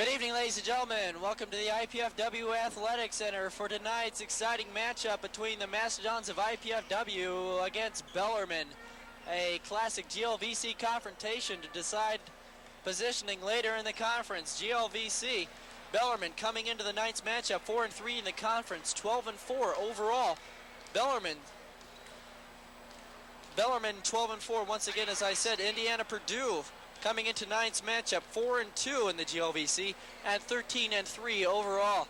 Good evening, ladies and gentlemen. Welcome to the IPFW Athletic Center for tonight's exciting matchup between the Mastodons of IPFW against Bellarmine. A classic GLVC confrontation to decide positioning later in the conference. GLVC, Bellarmine coming into the night's matchup 4-3 in the conference, 12-4 overall. Bellarmine 12-4 once again, as I said. Indiana Purdue coming into tonight's matchup 4-2 in the GLVC and 13-3 overall.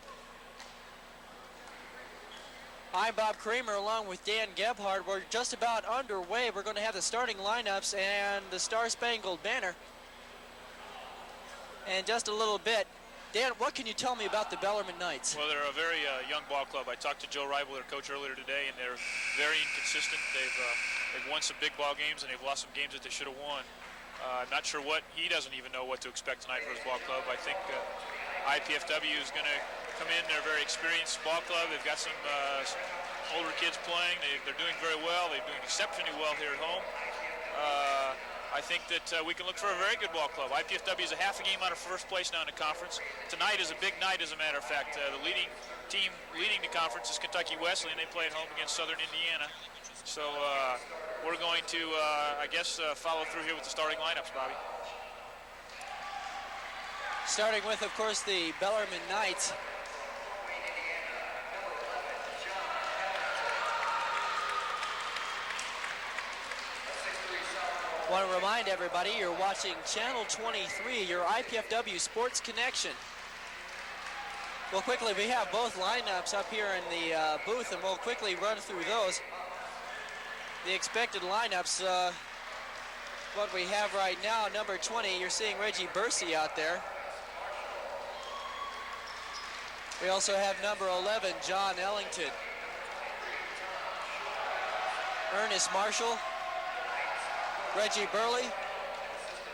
I'm Bob Kramer along with Dan Gebhardt. We're just about underway. We're going to have the starting lineups and the Star-Spangled Banner in just a little bit. Dan, what can you tell me about the Bellarmine Knights? Well, they're a very young ball club. I talked to Joe Rival, their coach, earlier today, and they're very inconsistent. They've won some big ball games, and they've lost some games that they should have won. I'm not sure he doesn't even know what to expect tonight for his ball club. I think IPFW is going to come in. They're a very experienced ball club. They've got some older kids playing. They're doing very well. They're doing exceptionally well here at home. I think that we can look for a very good ball club. IPFW is a half a game out of first place now in the conference. Tonight is a big night, as a matter of fact. The leading team leading the conference is Kentucky Wesleyan. They play at home against Southern Indiana. So we're going to, I guess, follow through here with the starting lineups, Bobby. Starting with, of course, the Bellarmine Knights. I want to remind everybody you're watching Channel 23, your IPFW Sports Connection. We have both lineups up here in the booth, and we'll quickly run through those. The expected lineups, what we have right now, number 20, you're seeing Reggie Bursey out there. We also have number 11, John Ellington. Ernest Marshall, Reggie Burley,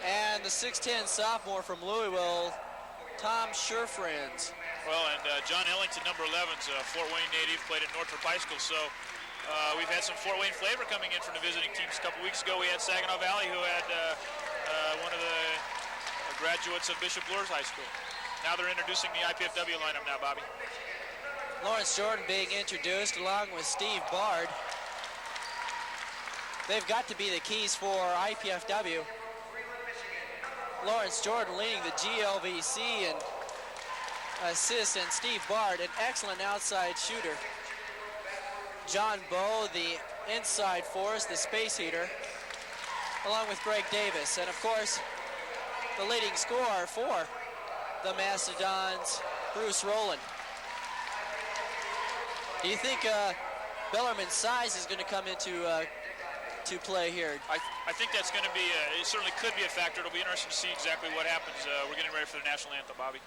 and the 6'10 sophomore from Louisville, Tom Sherfranz. Well, and John Ellington, number 11's a Fort Wayne native, played at Northrop High School, so we've had some Fort Wayne flavor coming in from the visiting teams. A couple weeks ago we had Saginaw Valley, who had one of the graduates of Bishop Luers High School. Now they're introducing the IPFW lineup now, Bobby. Lawrence Jordan being introduced along with Steve Bard. They've got to be the keys for IPFW. Lawrence Jordan leading the GLVC in assists, and Steve Bard, an excellent outside shooter. John Bowe, the inside force, the space heater, along with Greg Davis. And of course, the leading scorer for the Mastodons, Bruce Rowland. Do you think Bellarmine's size is going to come into to play here? I think that's going to be, it certainly could be a factor. It'll be interesting to see exactly what happens. We're getting ready for the national anthem, Bobby.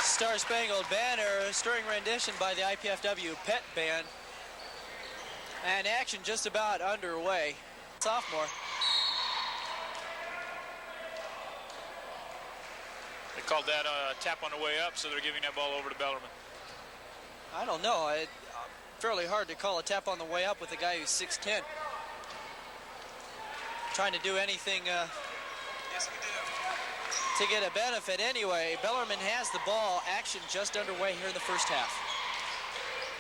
Star-Spangled Banner, a stirring rendition by the IPFW Pet Band. And action just about underway. Sophomore. They called that a tap on the way up, so they're giving that ball over to Bellarmine. I don't know. It's fairly hard to call a tap on the way up with a guy who's 6'10". Trying to do anything to get a benefit. Anyway, Bellarmine has the ball. Action just underway here in the first half.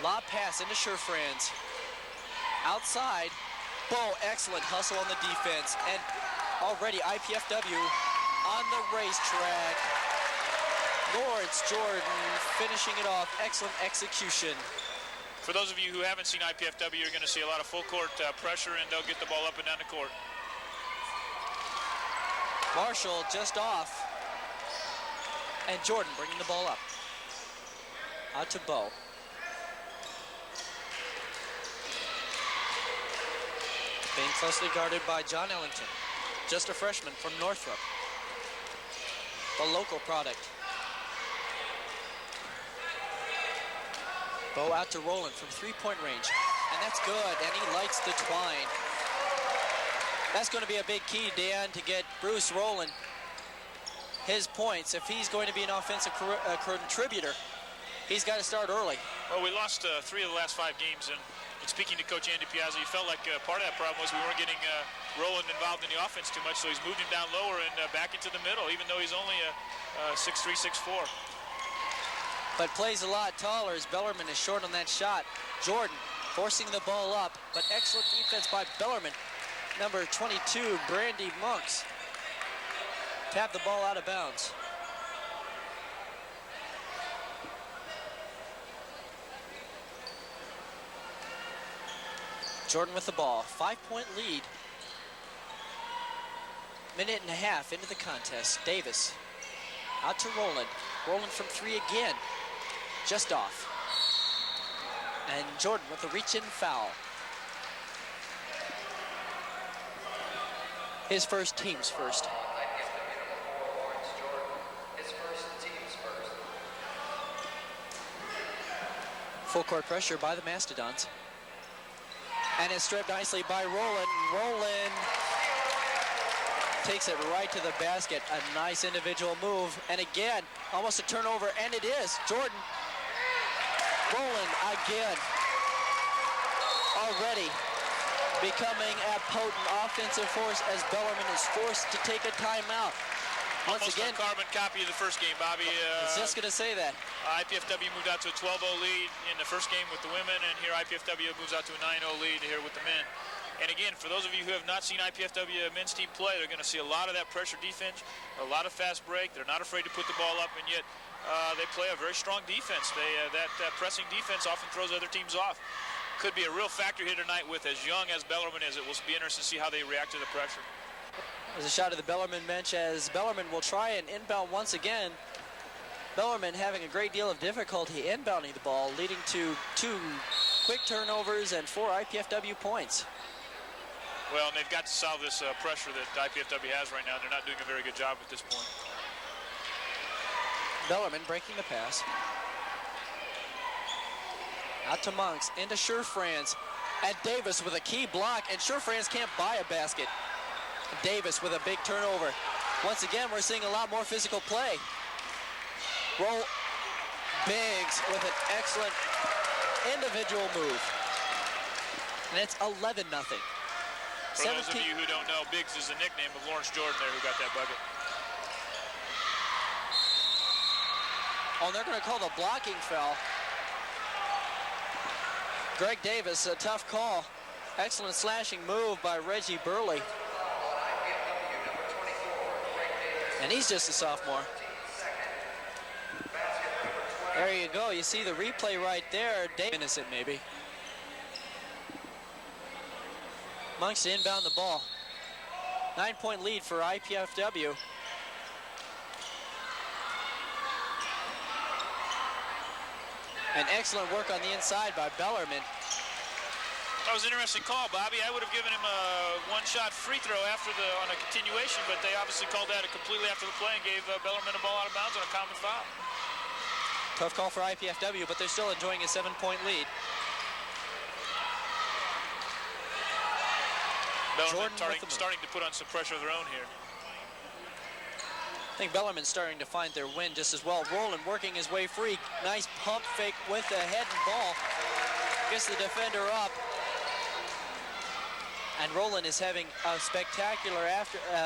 Lob pass into Sherfranz. Outside, Bowe, excellent hustle on the defense. And already IPFW on the racetrack. Lawrence Jordan finishing it off. Excellent execution. For those of you who haven't seen IPFW, you're going to see a lot of full court pressure, and they'll get the ball up and down the court. Marshall just off. And Jordan bringing the ball up. Out to Bo. Being closely guarded by John Ellington. Just a freshman from Northrop. The local product. Bo out to Rowland from three-point range. And that's good, and he lights the twine. That's going to be a big key, Dan, to get Bruce Rowland his points. If he's going to be an offensive contributor, he's got to start early. Well, we lost 3 of the last 5 games, and speaking to Coach Andy Piazza, he felt like part of that problem was we weren't getting Rowland involved in the offense too much, so he's moved him down lower and back into the middle, even though he's only a 6'3", 6'4". But plays a lot taller as Bellarmine is short on that shot. Jordan forcing the ball up, but excellent defense by Bellarmine. Number 22, Brandy Monks, tapped the ball out of bounds. Jordan with the ball, 5-point lead. Minute and a half into the contest. Davis out to Rowland. Rowland from 3 again, just off. And Jordan with a reach-in foul. His first, team's first. Full court pressure by the Mastodons. And it's stripped nicely by Rowland. Rowland takes it right to the basket. A nice individual move. And again, almost a turnover, and it is. Jordan. Rowland again. Already becoming a potent offensive force as Bellarmine is forced to take a timeout. Once Almost again, a carbon copy of the first game, Bobby. I was just going to say that. IPFW moved out to a 12-0 lead in the first game with the women, and here IPFW moves out to a 9-0 lead here with the men. And again, for those of you who have not seen IPFW men's team play, they're going to see a lot of that pressure defense, a lot of fast break. They're not afraid to put the ball up, and yet they play a very strong defense. That pressing defense often throws other teams off. Could be a real factor here tonight with as young as Bellarmine is. It will be interesting to see how they react to the pressure. There's a shot of the Bellarmine bench as Bellarmine will try and inbound once again. Bellarmine having a great deal of difficulty inbounding the ball, leading to 2 quick turnovers and 4 IPFW points. Well, and they've got to solve this pressure that IPFW has right now. They're not doing a very good job at this point. Bellarmine breaking the pass. Out to Monks, into Sure-Franz, and Davis with a key block, and Sure-Franz can't buy a basket. Davis with a big turnover. Once again, we're seeing a lot more physical play. Roll Biggs with an excellent individual move. And it's 11-0. For those of you who don't know, Biggs is the nickname of Lawrence Jordan there who got that bucket. Oh, and they're going to call the blocking foul. Greg Davis, a tough call. Excellent slashing move by Reggie Burley. And he's just a sophomore. There you go. You see the replay right there. Innocent, maybe. Monks to inbound the ball. 9-point lead for IPFW. And excellent work on the inside by Bellarmine. That was an interesting call, Bobby. I would have given him a one-shot free throw on a continuation, but they obviously called that completely after the play and gave Bellarmine a ball out of bounds on a common foul. Tough call for IPFW, but they're still enjoying a 7-point lead. Bellarmine starting to put on some pressure of their own here. I think Bellarmine's starting to find their wind just as well. Rowland working his way free. Nice pump fake with the head and ball. Gets the defender up. And Rowland is having a spectacular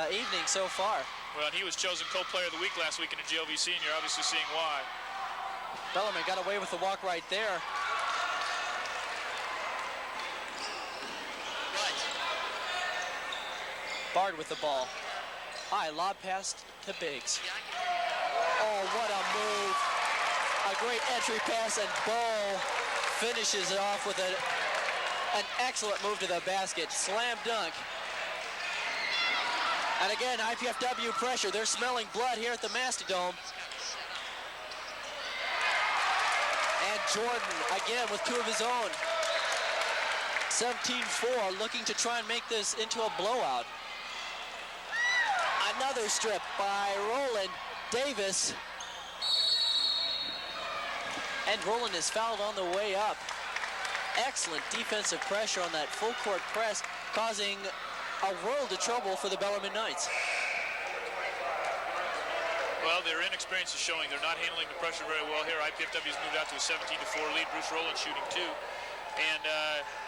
evening so far. Well, and he was chosen co-player of the week last week in the GLVC, and you're obviously seeing why. Bellarmine got away with the walk right there. Bard with the ball. High lob pass to Biggs. Oh, what a move. A great entry pass, and Bo finishes it off with an excellent move to the basket. Slam dunk. And again, IPFW pressure. They're smelling blood here at the Mastodome. And Jordan, again, with two of his own. 17-4, looking to try and make this into a blowout. Another strip by Roland Davis. And Roland is fouled on the way up. Excellent defensive pressure on that full court press, causing a world of trouble for the Bellarmine Knights. Well, their inexperience is showing. They're not handling the pressure very well here. IPFW's moved out to a 17-4 lead. Bruce Rowland shooting 2. And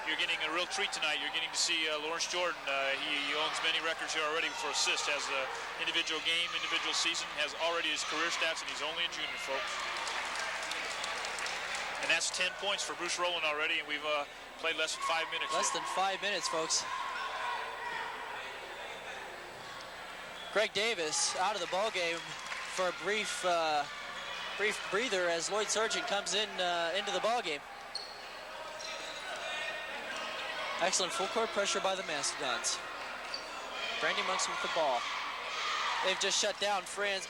you're getting a real treat tonight. You're getting to see Lawrence Jordan. He owns many records here already for assists. Has an individual game, individual season. Has already his career stats, and he's only a junior, folks. And that's 10 points for Bruce Rowland already, and we've played less than 5 minutes. Less than 5 minutes, folks. Greg Davis out of the ball game for a brief breather as Lloyd Sargent comes in into the ball game. Excellent full court pressure by the Mastodons. Brandy Monks with the ball. They've just shut down Franz.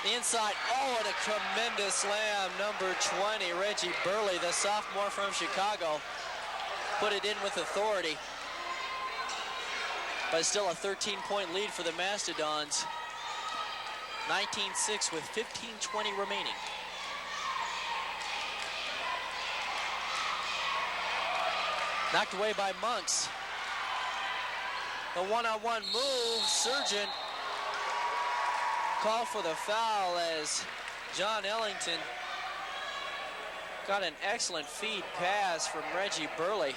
The inside, oh, and a tremendous slam. Number 20, Reggie Burley, the sophomore from Chicago, put it in with authority. But still a 13-point lead for the Mastodons. 19-6 with 15:20 remaining. Knocked away by Monks. The one-on-one move, Sargent called for the foul as John Ellington got an excellent feed pass from Reggie Burley.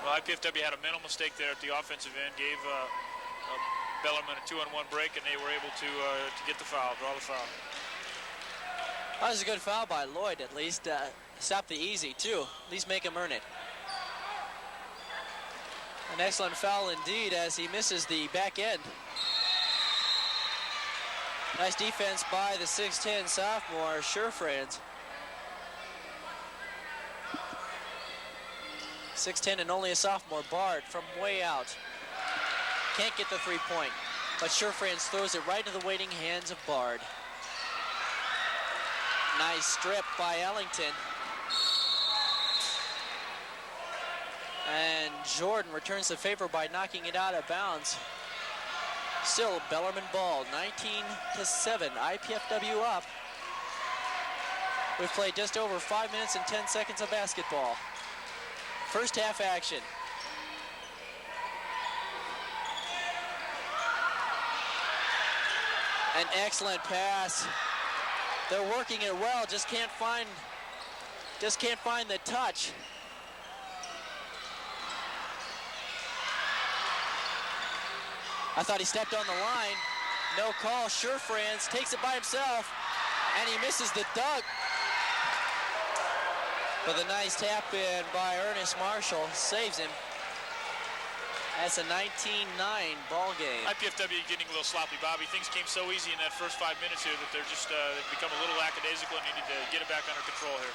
Well, IPFW had a mental mistake there at the offensive end, gave Bellarmine a 2-on-1 break, and they were able to get the foul, draw the foul. That was a good foul by Lloyd, at least. Stop the easy, too. At least make him earn it. An excellent foul indeed as he misses the back end. Nice defense by the 6'10 sophomore, Franz. 6'10 and only a sophomore, Bard from way out. Can't get the three-point, but Franz throws it right into the waiting hands of Bard. Nice strip by Ellington. And Jordan returns the favor by knocking it out of bounds. Still Bellarmine ball, 19-7, IPFW up. We've played just over 5 minutes and 10 seconds of basketball. First half action. An excellent pass. They're working it well, just can't find the touch. I thought he stepped on the line. No call. Franz takes it by himself, and he misses the dunk. But the nice tap in by Ernest Marshall saves him. That's a 19-9 ball game. IPFW getting a little sloppy, Bobby. Things came so easy in that first 5 minutes here that they're just they've become a little lackadaisical and needed to get it back under control here.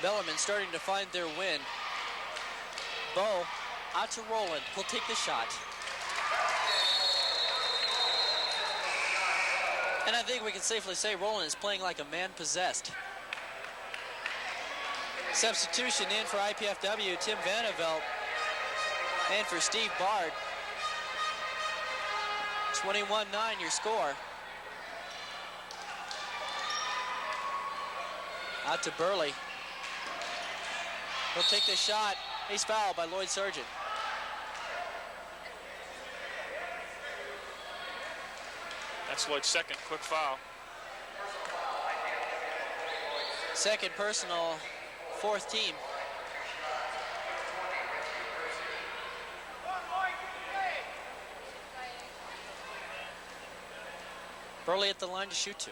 Bellarmine starting to find their wind. Bo out to Roland. He'll take the shot. And I think we can safely say Roland is playing like a man possessed. Substitution in for IPFW, Tim Vandervelt. And for Steve Bard. 21-9 your score. Out to Burley. He'll take the shot. He's fouled by Lloyd Sargent. That's Lloyd's second quick foul. Second personal, fourth team. Burley at the line to shoot two.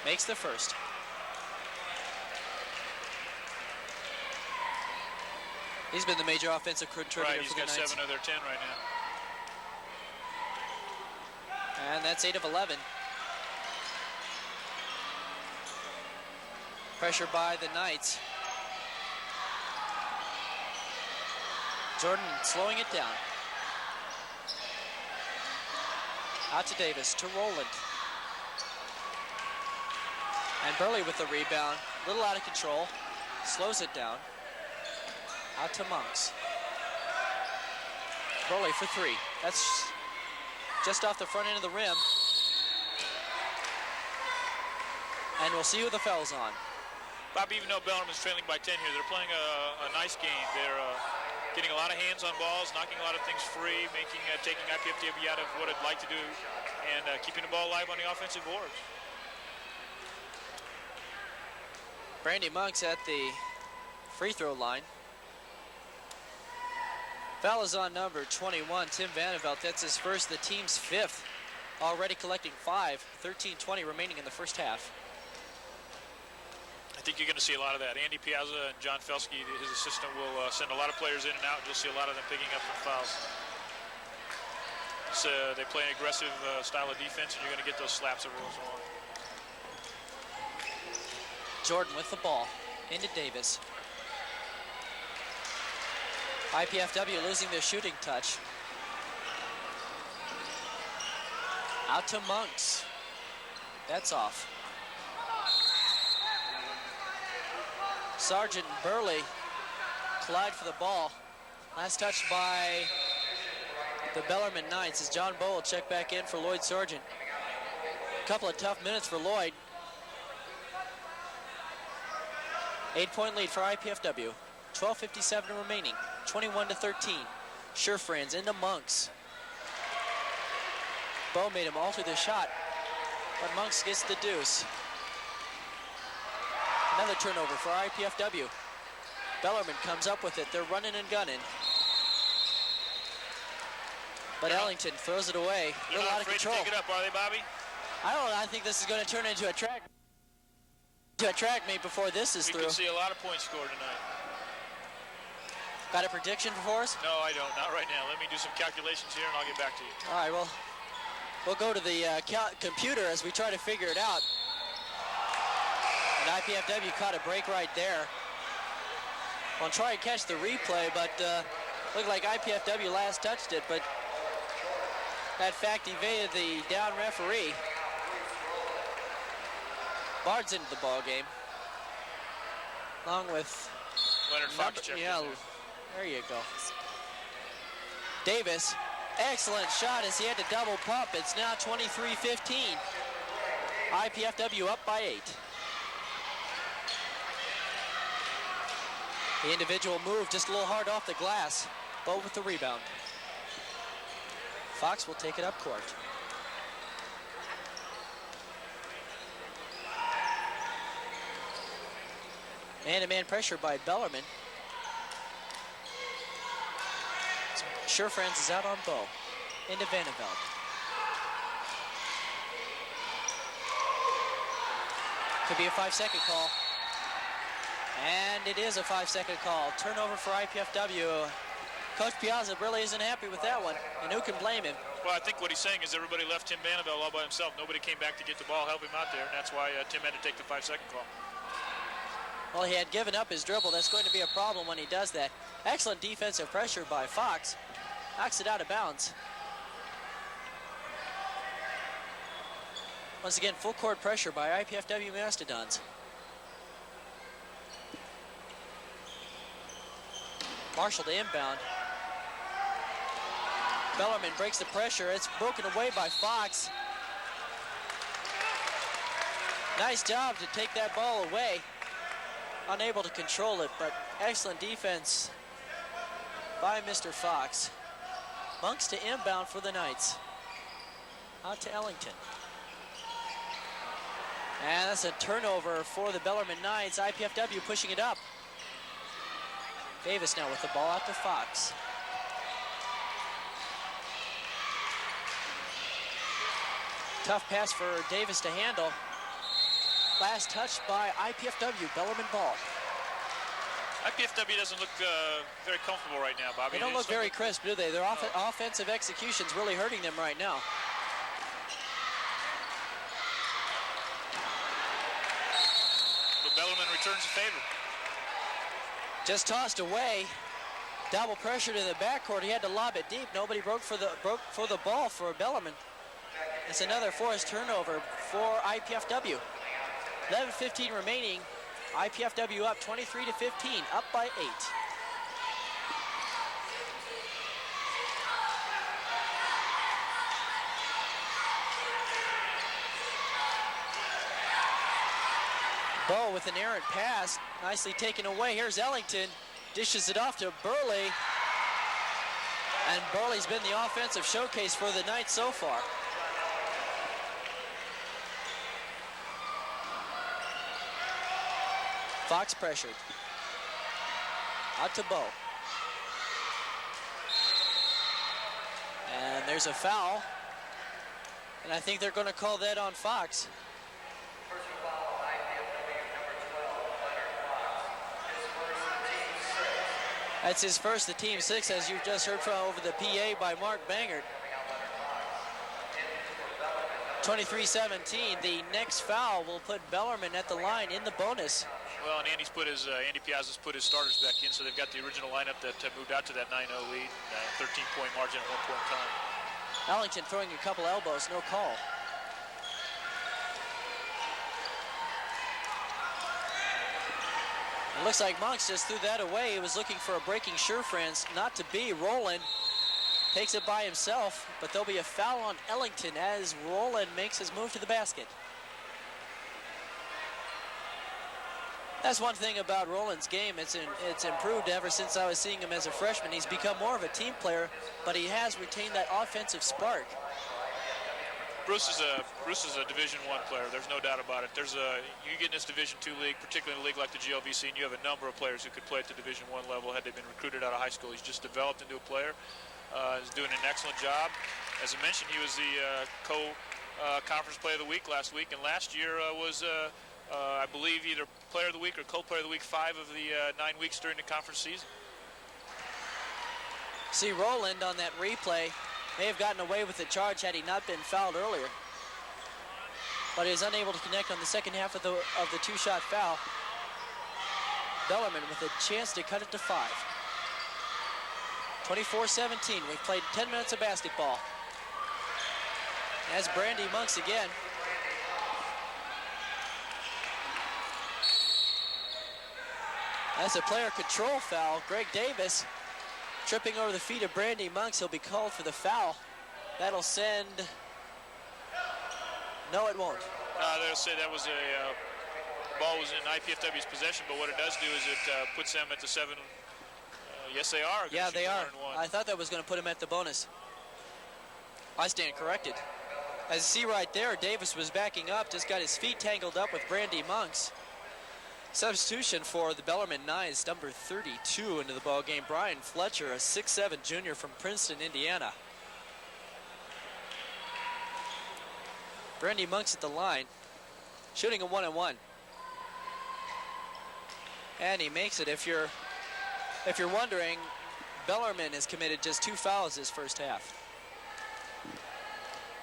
Makes the first. He's been the major offensive contributor Right, he's for the got Knights. 7 of their 10 right now. And that's 8 of 11. Pressure by the Knights. Jordan slowing it down. Out to Davis, to Rowland. And Burley with the rebound. A little out of control. Slows it down. Out to Monks. Burley for 3. That's just off the front end of the rim. And we'll see who the foul's on. Bob, even though Bellarmine's trailing by 10 here, they're playing a nice game. They're getting a lot of hands on balls, knocking a lot of things free, taking IPFW out of what it'd like to do, and keeping the ball alive on the offensive boards. Brandy Monks at the free throw line. Foul is on number 21, Tim Vanderveld. That's his first, the team's 5th. Already collecting 5, 13-20 remaining in the first half. I think you're going to see a lot of that. Andy Piazza and John Felsky, his assistant, will send a lot of players in and out. You'll see a lot of them picking up some fouls. So they play an aggressive style of defense, and you're going to get those slaps every once in a while. Jordan with the ball into Davis. IPFW losing their shooting touch. Out to Monks. That's off. Sargent and Burley collide for the ball. Last touch by the Bellarmine Knights as John Bowl check back in for Lloyd Sargent. A couple of tough minutes for Lloyd. 8-point lead for IPFW. 12:57 remaining. 21-13. Sure friends into Monks. Bow made him alter the shot, but Monks gets the deuce. Another turnover for IPFW. Bellarmine comes up with it. They're running and gunning. But Ellington throws it away. A little out of control. To take it up, are they, Bobby? I don't know. I think this is going to turn into a track meet before this is through. We could see a lot of points scored tonight. Got a prediction for us? No, I don't. Not right now. Let me do some calculations here, and I'll get back to you. All right, well, we'll go to the computer as we try to figure it out. And IPFW caught a break right there. I'll try and catch the replay, but looked like IPFW last touched it, but that fact evaded the down referee. Bard's into the ball game, along with Leonard Fox checked in there. There you go. Davis, excellent shot as he had to double pump. It's now 23-15. IPFW up by 8. The individual move just a little hard off the glass. Bow with the rebound. Fox will take it up court. Man-to-man pressure by Bellarmine. Sure Friends is out on Bow. Into Vanderveld. Could be a 5-second call. And it is a 5-second call. Turnover for IPFW. Coach Piazza really isn't happy with that one, and who can blame him? Well, I think what he's saying is everybody left Tim Vanderveld all by himself. Nobody came back to get the ball, help him out there, and that's why Tim had to take the 5-second call. Well, he had given up his dribble. That's going to be a problem when he does that. Excellent defensive pressure by Fox. Knocks it out of bounds. Once again, full court pressure by IPFW Mastodons. Marshall to inbound. Bellarmine breaks the pressure. It's broken away by Fox. Nice job to take that ball away. Unable to control it, but excellent defense by Mr. Fox. Monks to inbound for the Knights. Out to Ellington. And that's a turnover for the Bellarmine Knights. IPFW pushing it up. Davis now with the ball out to Fox. Tough pass for Davis to handle. Last touch by IPFW, Bellarmine ball. IPFW doesn't look very comfortable right now, Bobby. They don't look very crisp, do they? Their offensive execution's really hurting them right now. But Bellarmine returns the favor. Just tossed away. Double pressure to the backcourt. He had to lob it deep. Nobody broke for the ball for Bellarmine. It's another forced turnover for IPFW. 11:15 remaining. IPFW up 23-15, up by 8. Bow with an errant pass, nicely taken away. Here's Ellington, dishes it off to Burley. And Burley's been the offensive showcase for the night so far. Fox pressured. Out to Bow. And there's a foul. And I think they're going to call that on Fox. That's his first, the team 6, as you've just heard from over the PA by Mark Bangert. 23-17, the next foul will put Bellarmine at the line in the bonus. Well, and Andy Piazza's put his starters back in, so they've got the original lineup that moved out to that 9-0 lead, 13-point margin at one point in time. Ellington throwing a couple elbows, no call. It looks like Monks just threw that away. He was looking for a breaking sure, friends. Not to be. Rowland takes it by himself, but there'll be a foul on Ellington as Rowland makes his move to the basket. That's one thing about Rowland's game. It's improved ever since I was seeing him as a freshman. He's become more of a team player, but he has retained that offensive spark. Bruce is a Division I player. There's no doubt about it. You get in this Division II league, particularly in a league like the GLVC, and you have a number of players who could play at the Division I level had they been recruited out of high school. He's just developed into a player. He's doing an excellent job. As I mentioned, he was the co-conference player of the week last week, and last year was, I believe, either player of the week or co-player of the week 5 of the 9 weeks during the conference season. See Rowland on that replay. May have gotten away with the charge had he not been fouled earlier. But he was unable to connect on the second half of the two-shot foul. Bellarmine with a chance to cut it to 5. 24-17. We've played 10 minutes of basketball. That's Brandy Monks again. That's a player control foul. Greg Davis tripping over the feet of Brandy Monks. He'll be called for the foul. That'll send... No, it won't. They'll say that was the ball was in IPFW's possession, but what it does do is it puts them at the 7. Yes, they are. Yeah, they are. I thought that was going to put him at the bonus. I stand corrected. As you see right there, Davis was backing up, just got his feet tangled up with Brandy Monks. Substitution for the Bellarmine Knights, number 32 into the ball game. Brian Fletcher, a 6'7" junior from Princeton, Indiana. Brandy Monks at the line, shooting a 1-on-1. And he makes it. If you're wondering, Bellarmine has committed just 2 fouls this first half.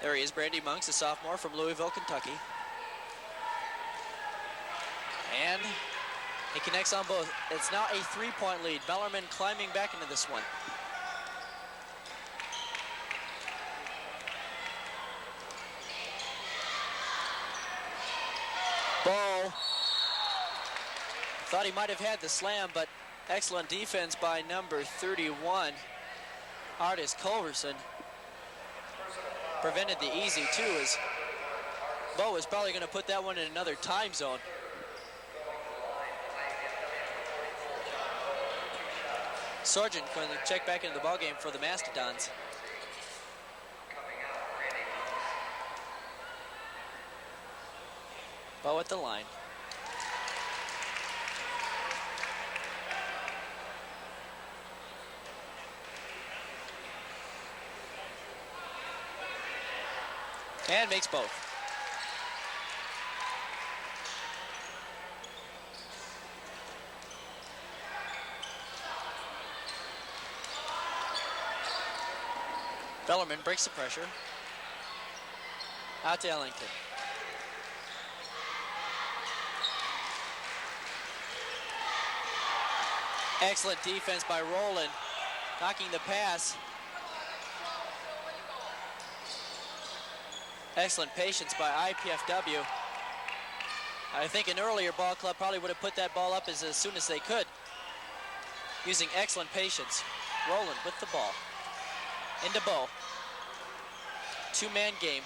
There he is, Brandy Monks, a sophomore from Louisville, Kentucky. And he connects on both. It's now a 3-point lead. Bellarmine climbing back into this one. Ball. Thought he might have had the slam, but excellent defense by number 31, Artis Culverson. Prevented the easy two, as Bo is probably going to put that one in another time zone. Sargent going to check back into the ballgame for the Mastodons. Bo at the line. And makes both. Bellarmine breaks the pressure. Out to Ellington. Excellent defense by Rowland, knocking the pass. Excellent patience by IPFW. I think an earlier ball club probably would have put that ball up as soon as they could, using excellent patience. Rowland with the ball. Into Bo. Two-man game.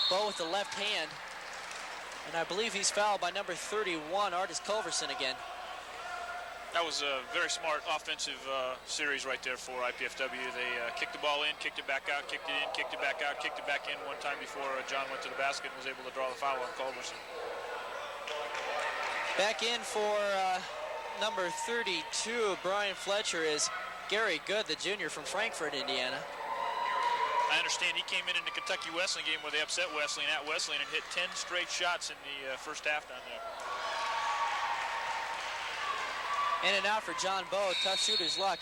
Bo with the left hand. And I believe he's fouled by number 31, Artis Culverson again. That was a very smart offensive series right there for IPFW. They kicked the ball in, kicked it back out, kicked it in, kicked it back out, kicked it back in one time before John went to the basket and was able to draw the foul on Culverson. Back in for number 32, Brian Fletcher, is Gary Good, the junior from Frankfort, Indiana. I understand he came in the Kentucky Wesleyan game where they upset Wesleyan at Wesleyan and hit 10 straight shots in the first half down there. In and out for John Bowe, tough shooter's luck.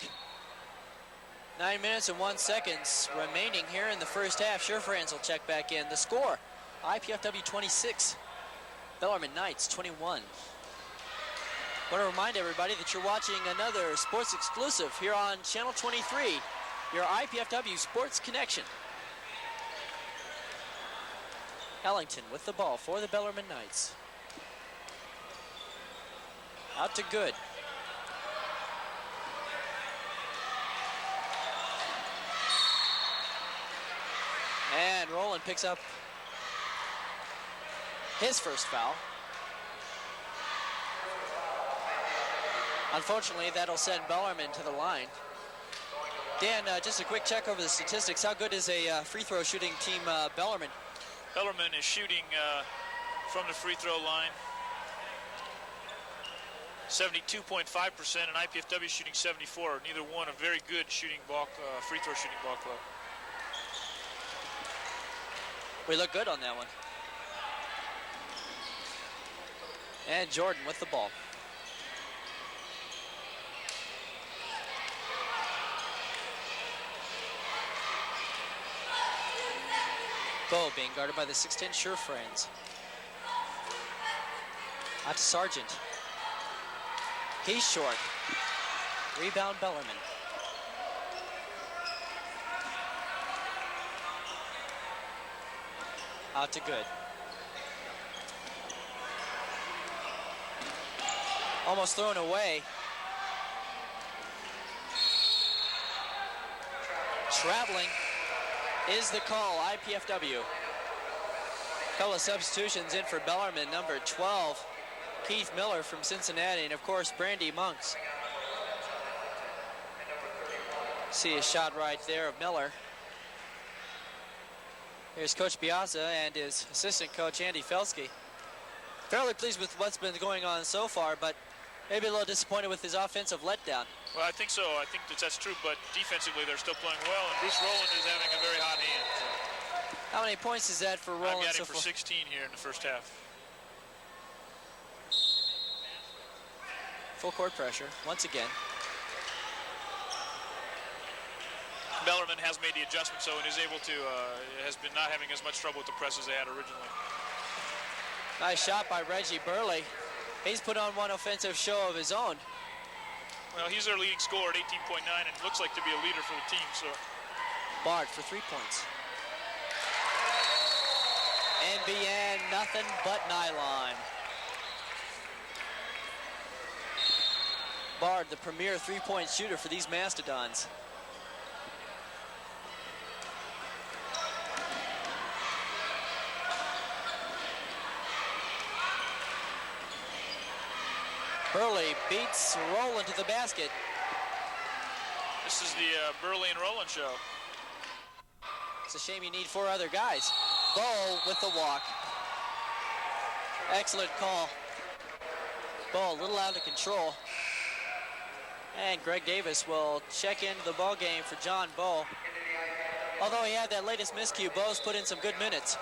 9 minutes and 1 second remaining here in the first half. Sherfrans will check back in. The score, IPFW 26, Bellarmine Knights 21. Want to remind everybody that you're watching another sports exclusive here on Channel 23, your IPFW Sports Connection. Ellington with the ball for the Bellarmine Knights. Out to Good. And Rowland picks up his first foul. Unfortunately, that'll send Bellarmine to the line. Dan, just a quick check over the statistics. How good is a free throw shooting team, Bellarmine? Bellarmine is shooting from the free throw line 72.5%, and IPFW shooting 74. Neither one a very good shooting ball, free throw shooting ball club. We look good on that one. And Jordan with the ball. Bo being guarded by the 6'10" Sherfrans. Out to Sargent. He's short. Rebound Bellarmine. Out to Good. Almost thrown away. Traveling is the call, IPFW. Couple of substitutions in for Bellarmine. Number 12, Keith Miller from Cincinnati, and of course, Brandy Monks. See a shot right there of Miller. Here's Coach Piazza and his assistant coach, Andy Felsky. Fairly pleased with what's been going on so far, but maybe a little disappointed with his offensive letdown. Well, I think so. I think that's true, but defensively they're still playing well, and Bruce Rowland is having a very hot hand. So. How many points is that for Rowland? I've got him so for 16 here in the first half. Full court pressure, once again. Bellarmine has made the adjustment, so and is able to, has been not having as much trouble with the press as they had originally. Nice shot by Reggie Burley. He's put on one offensive show of his own. Well, he's their leading scorer at 18.9 and looks like to be a leader for the team. So Bard for 3 points. NBN, nothing but nylon. Bard, the premier three-point shooter for these Mastodons. Burley beats Rowland to the basket. This is the Burley and Rowland show. It's a shame you need 4 other guys. Bo with the walk. Excellent call. Bo a little out of control. And Greg Davis will check into the ball game for John Bo. Although he had that latest miscue, Bo's put in some good minutes.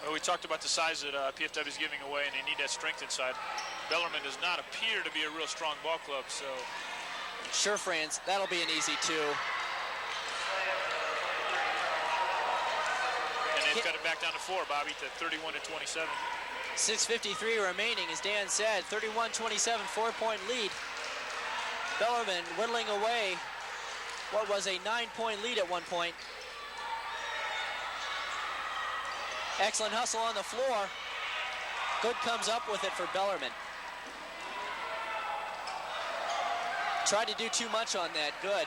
Well, we talked about the size that PFW is giving away, and they need that strength inside. Bellarmine does not appear to be a real strong ball club, so. Sure, Franz, that'll be an easy 2. they've cut it back down to 4, Bobby, to 31-27. 6:53 remaining, as Dan said. 31-27, 4-point lead. Bellarmine whittling away what was a 9-point lead at one point. Excellent hustle on the floor. Good comes up with it for Bellarmine. Tried to do too much on that. Good.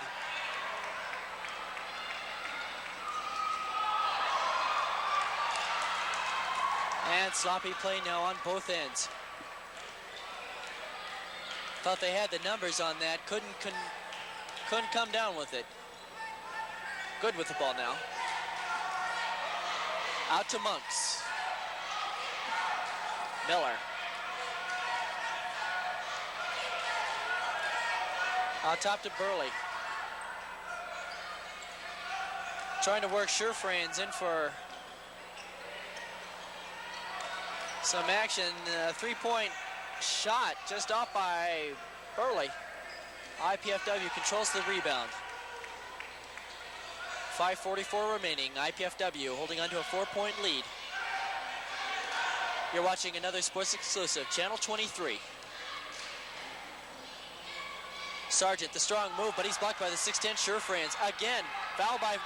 And sloppy play now on both ends. Thought they had the numbers on that. Couldn't come down with it. Good with the ball now. Out to Monks. Miller. Out top to Burley. Trying to work Surefrains in for some action. 3-point shot just off by Burley. IPFW controls the rebound. 5:44 remaining. IPFW holding on to a 4-point lead. You're watching another sports exclusive, Channel 23. Sargent, the strong move, but he's blocked by the 6'10 Surefrains. Again, foul by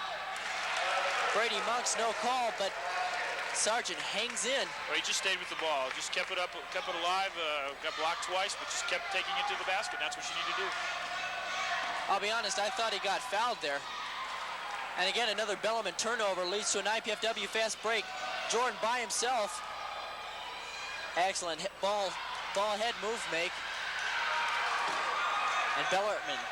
Brady Monks, no call, but Sargent hangs in. Well, he just stayed with the ball, just kept it up, kept it alive, got blocked twice, but just kept taking it to the basket. That's what you need to do. I'll be honest, I thought he got fouled there. And again, another Bellarmine turnover leads to an IPFW fast break. Jordan by himself. Excellent ball head move make. And Bellarmine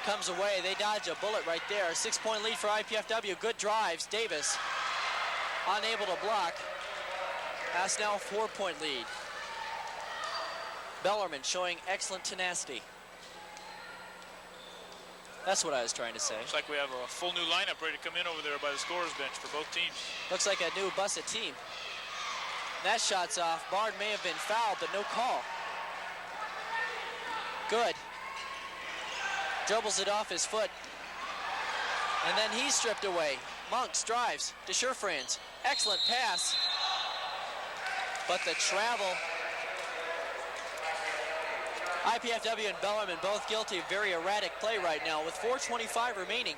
comes away. They dodge a bullet right there. 6-point lead for IPFW. Good drives. Davis unable to block. That's now a 4-point lead. Bellarmine showing excellent tenacity. That's what I was trying to say. Looks like we have a full new lineup ready to come in over there by the scorer's bench for both teams. Looks like a new Bussett team. That shot's off. Bard may have been fouled, but no call. Good. Dribbles it off his foot. And then he's stripped away. Monks drives to Surefrains. Excellent pass. But the travel. IPFW and Bellarmine both guilty of very erratic play right now with 4:25 remaining.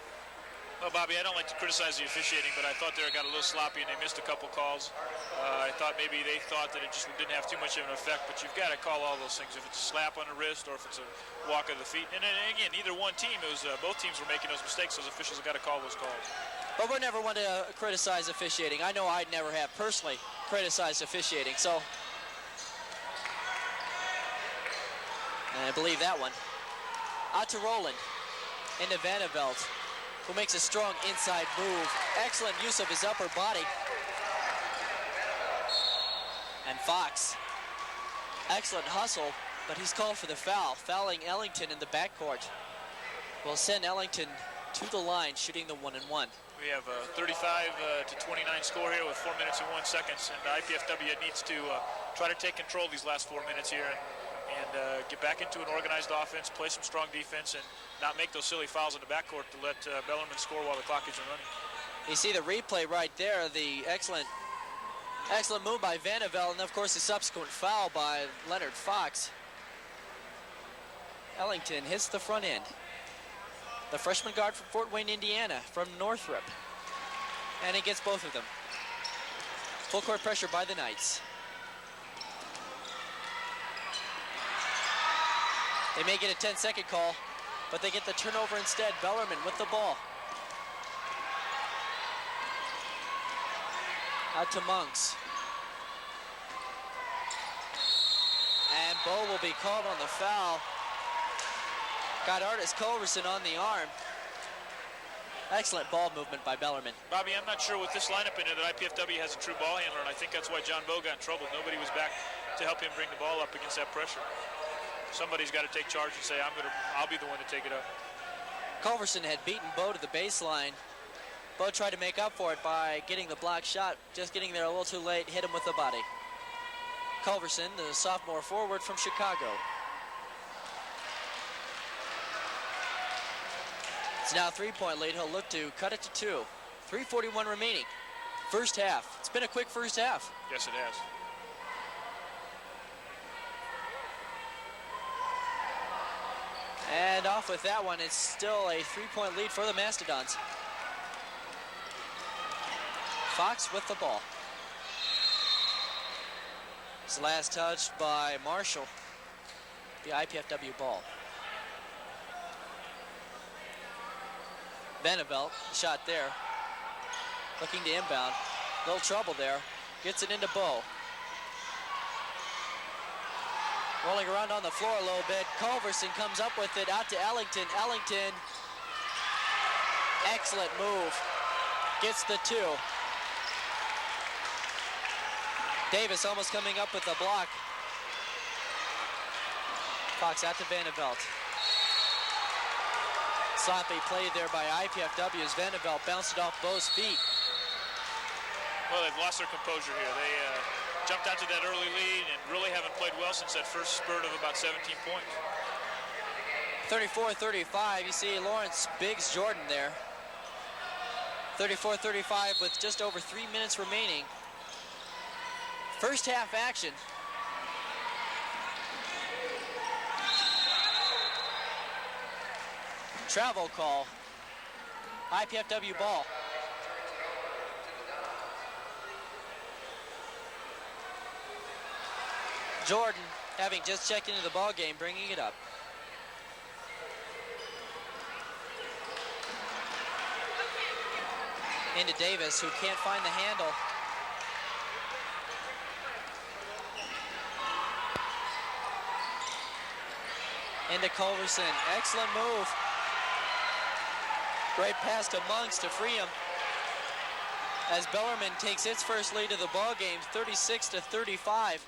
Well, Bobby, I don't like to criticize the officiating, but I thought they got a little sloppy and they missed a couple calls. I thought maybe they thought that it just didn't have too much of an effect, but you've got to call all those things. If it's a slap on the wrist or if it's a walk of the feet. And then again, either one team, it was both teams were making those mistakes. Those officials have got to call those calls. But we're never one to criticize officiating. I know I'd never have personally criticized officiating, so. And I believe that one. Out to Roland. Into Vanderveld, who makes a strong inside move. Excellent use of his upper body. And Fox. Excellent hustle, but he's called for the foul. Fouling Ellington in the backcourt. Will send Ellington to the line, shooting the 1-and-1. We have a 35-29 score here with 4 minutes and 1 second, and IPFW needs to try to take control these last 4 minutes here and get back into an organized offense, play some strong defense, and not make those silly fouls in the backcourt to let Bellarmine score while the clock isn't running. You see the replay right there, the excellent move by Vanderveld, and of course the subsequent foul by Leonard Fox. Ellington hits the front end. The freshman guard from Fort Wayne, Indiana, from Northrop. And he gets both of them. Full court pressure by the Knights. They may get a 10-second call, but they get the turnover instead. Bellarmine with the ball. Out to Monks. And Bo will be called on the foul. Got Artis Culverson on the arm. Excellent ball movement by Bellarmine. Bobby, I'm not sure with this lineup in it that IPFW has a true ball handler, and I think that's why John Bo got in trouble. Nobody was back to help him bring the ball up against that pressure. Somebody's got to take charge and say, I'll be the one to take it up. Culverson had beaten Bo to the baseline. Bo tried to make up for it by getting the block shot, just getting there a little too late, hit him with the body. Culverson, the sophomore forward from Chicago. It's now a 3-point lead. He'll look to cut it to 2. 3:41 remaining. first half. It's been a quick first half. Yes, it has. And off with that one. It's still a 3-point lead for the Mastodons. Fox with the ball. It's last touched by Marshall. The IPFW ball. Benevelt, shot there. Looking to inbound. Little trouble there. Gets it into Bow. Rolling around on the floor a little bit. Culverson comes up with it out to Ellington. Ellington, excellent move. Gets the 2. Davis almost coming up with the block. Fox out to Vandervelt. Sloppy play there by IPFW as Vandervelt bounced it off Bo's feet. Well, they've lost their composure here. They jumped out to that early lead and really haven't played well since that first spurt of about 17 points. 34-35, you see Lawrence Biggs Jordan there. 34-35 with just over 3 minutes remaining. First half action. Travel call. IPFW ball. Jordan, having just checked into the ball game, bringing it up. Into Davis, who can't find the handle. Into Culverson, excellent move. Great pass to Monks to free him. As Bellarmine takes its first lead of the ball game, 36-35.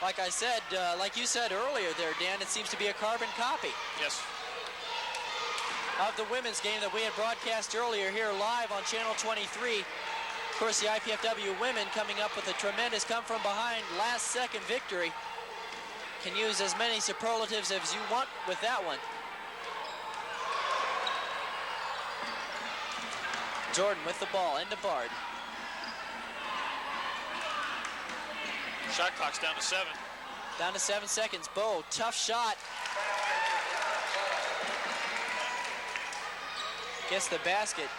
Like I said, like you said earlier there, Dan, it seems to be a carbon copy. Yes. Of the women's game that we had broadcast earlier here live on Channel 23. Of course, the IPFW women coming up with a tremendous come-from-behind last-second victory. Can use as many superlatives as you want with that one. Jordan with the ball into Bard. Shot clock's down to 7. Down to 7 seconds. Bow, tough shot. Gets the basket.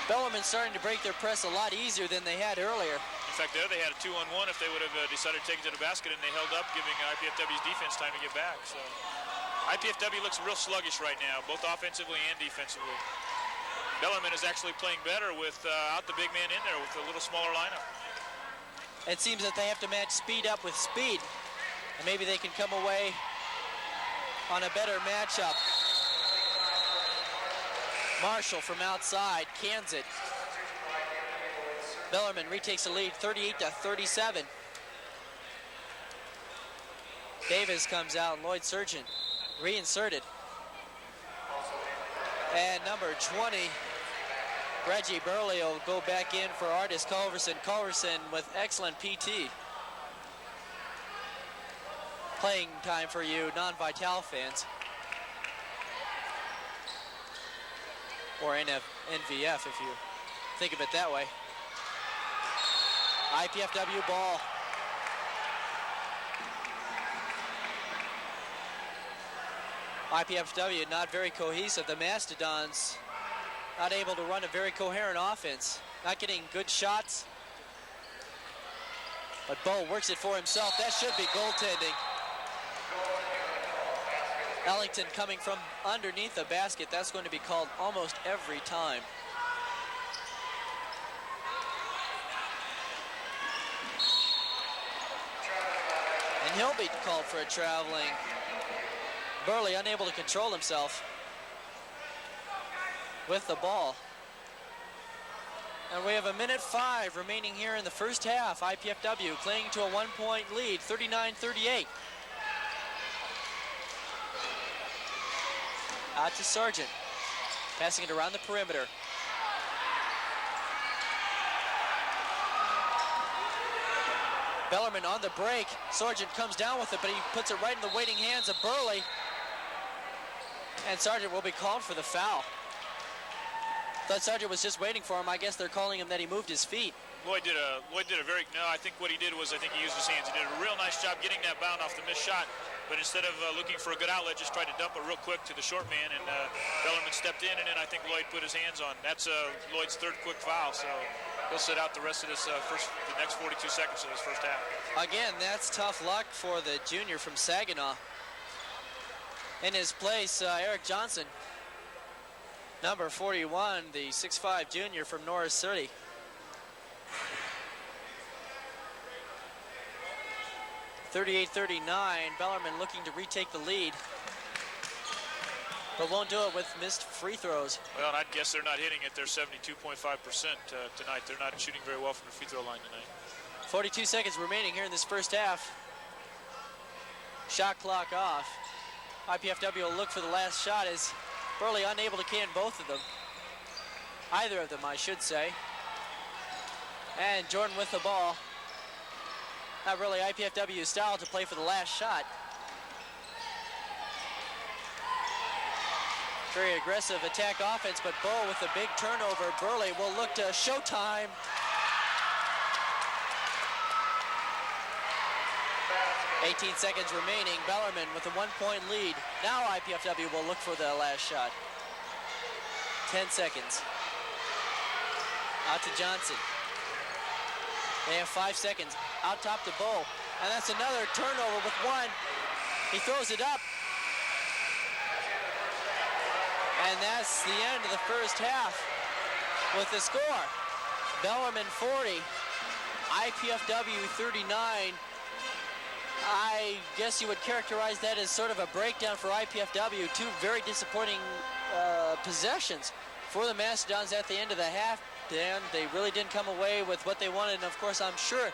Bellarmine starting to break their press a lot easier than they had earlier. In fact, there they had a 2-on-1 if they would have decided to take it to the basket, and they held up, giving IPFW's defense time to get back. So IPFW looks real sluggish right now, both offensively and defensively. Bellarmine is actually playing better without the big man in there with a little smaller lineup. It seems that they have to match speed up with speed, and maybe they can come away on a better matchup. Marshall from outside cans it. Bellarmine retakes the lead, 38-37. Davis comes out, and Lloyd Surgeon reinserted. And number 20, Reggie Burley, will go back in for Artis Culverson. Culverson with excellent PT. Playing time for you non-Vital fans. Or NVF if you think of it that way. IPFW ball. IPFW not very cohesive. The Mastodons not able to run a very coherent offense. Not getting good shots. But Bo works it for himself. That should be goaltending. Ellington coming from underneath the basket. That's going to be called almost every time. And he'll be called for a traveling. Burley unable to control himself with the ball. And we have 1:05 remaining here in the first half. IPFW clinging to a 1-point lead, 39-38. Out to Sargent, passing it around the perimeter. Bellarmine on the break. Sargent comes down with it, but he puts it right in the waiting hands of Burley. And Sargent will be called for the foul. Thought Sargent was just waiting for him. I guess they're calling him that he moved his feet. Lloyd did a no, I think what he did was, I think he used his hands. He did a real nice job getting that bound off the missed shot, but instead of looking for a good outlet, just tried to dump it real quick to the short man, and Bellarmine stepped in, and then I think Lloyd put his hands on. That's Lloyd's third quick foul, so he'll sit out the rest of this the next 42 seconds of this first half. Again, that's tough luck for the junior from Saginaw. In his place, Eric Johnson, number 41, the 6'5 junior from Norris City. (38-39), Bellarmine looking to retake the lead, but won't do it with missed free throws. Well, I'd guess they're not hitting it. They're 72.5% tonight. They're not shooting very well from the free throw line tonight. 42 seconds remaining here in this first half. Shot clock off. IPFW will look for the last shot as Burley unable to can both of them. Either of them, I should say. And Jordan with the ball. Not really IPFW style to play for the last shot. Very aggressive attack offense, but Bo with a big turnover. Burley will look to showtime. (18 seconds remaining. Bellarmine with a 1-point lead. Now IPFW will look for the last shot. 10 seconds. Out to Johnson. They have 5 seconds. Out top to Bo. And that's another turnover with one. He throws it up. And that's the end of the first half with the score. Bellarmine 40, IPFW 39. I guess you would characterize that as sort of a breakdown for IPFW. Two very disappointing possessions for the Mastodons at the end of the half. Dan, they really didn't come away with what they wanted, and of course I'm sure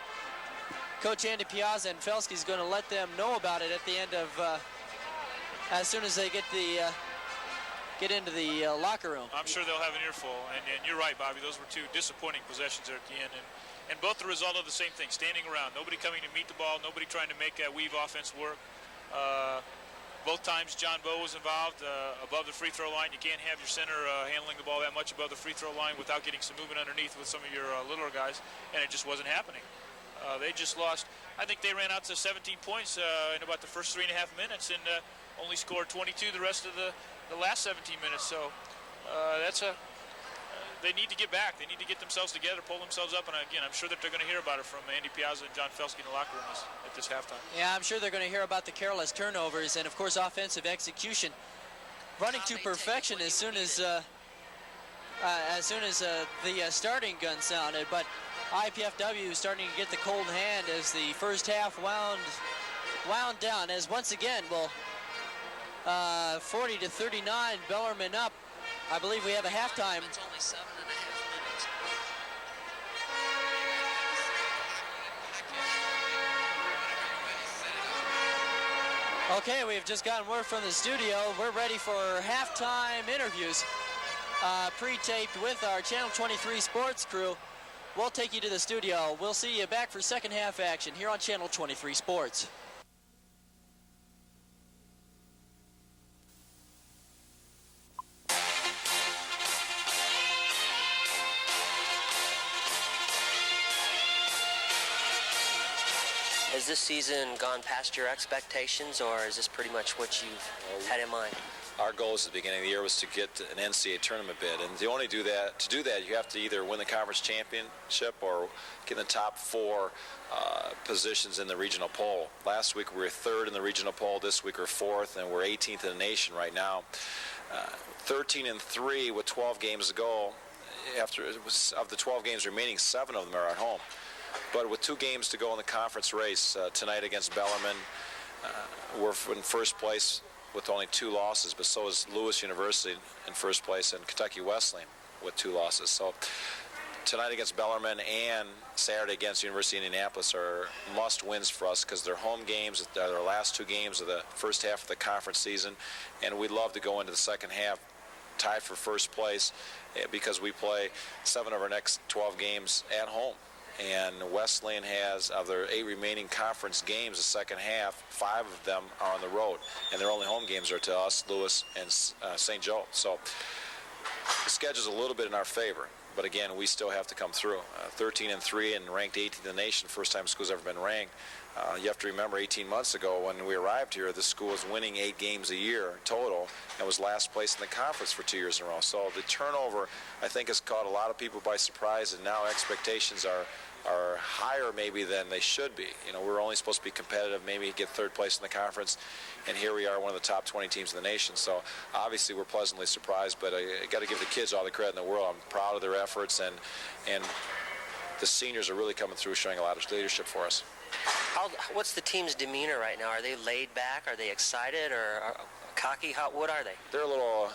Coach Andy Piazza and Felsky is going to let them know about it at the end of, as soon as they get into the locker room. I'm sure they'll have an earful, and you're right, Bobby. Those were two disappointing possessions there at the end, and both the result of the same thing: standing around, nobody coming to meet the ball, nobody trying to make that weave offense work. Both times John Bowe was involved above the free throw line. You can't have your center handling the ball that much above the free throw line without getting some movement underneath with some of your littler guys, and it just wasn't happening. They just lost. I think they ran out to 17 points in about the first 3.5 minutes and only scored 22 the rest of the last 17 minutes. So they need to get back. They need to get themselves together, pull themselves up, and again, I'm sure that they're going to hear about it from Andy Piazza and John Felsky in the locker room at this halftime. Yeah, I'm sure they're going to hear about the careless turnovers and, of course, offensive execution. Running to perfection as soon as the starting gun sounded, but IPFW is starting to get the cold hand as the first half wound down. As once again, 40-39, Bellarmine up. I believe we have a halftime. It's only 7.5 minutes. Okay, we've just gotten word from the studio. We're ready for halftime interviews, pre-taped with our Channel 23 sports crew. We'll take you to the studio. We'll see you back for second half action here on Channel 23 Sports. Has this season gone past your expectations, or is this pretty much what you've had in mind? Our goal at the beginning of the year was to get an NCAA tournament bid, and to do that, you have to either win the conference championship or get in the top 4 positions in the regional poll. Last week we were 3rd in the regional poll. This week we're 4th, and we're 18th in the nation right now. 13-3 with 12 games to go. Of the 12 games remaining, 7 of them are at home. But with 2 games to go in the conference race tonight against Bellarmine, we're in first place with only 2 losses, but so is Lewis University in first place and Kentucky Wesleyan with 2 losses. So tonight against Bellarmine and Saturday against University of Indianapolis are must-wins for us because they're home games. They're our last 2 games of the first half of the conference season, and we'd love to go into the second half tied for first place because we play 7 of our next 12 games at home. And Wesleyan has, of their 8 remaining conference games the second half, 5 of them are on the road. And their only home games are to us, Lewis, and St. Joe. So the schedule's a little bit in our favor. But again, we still have to come through. 13-3 and ranked 18th in the nation, first time school's ever been ranked. You have to remember 18 months ago when we arrived here, this school was winning 8 games a year total and was last place in the conference for 2 years in a row. So the turnover, I think, has caught a lot of people by surprise, and now expectations are higher maybe than they should be. You know, we're only supposed to be competitive, maybe get third place in the conference, and here we are, one of the top 20 teams in the nation. So obviously we're pleasantly surprised, but I got to give the kids all the credit in the world. I'm proud of their efforts, and the seniors are really coming through, showing a lot of leadership for us. What's the team's demeanor right now? Are they laid back? Are they excited or cocky? What are they? They're a little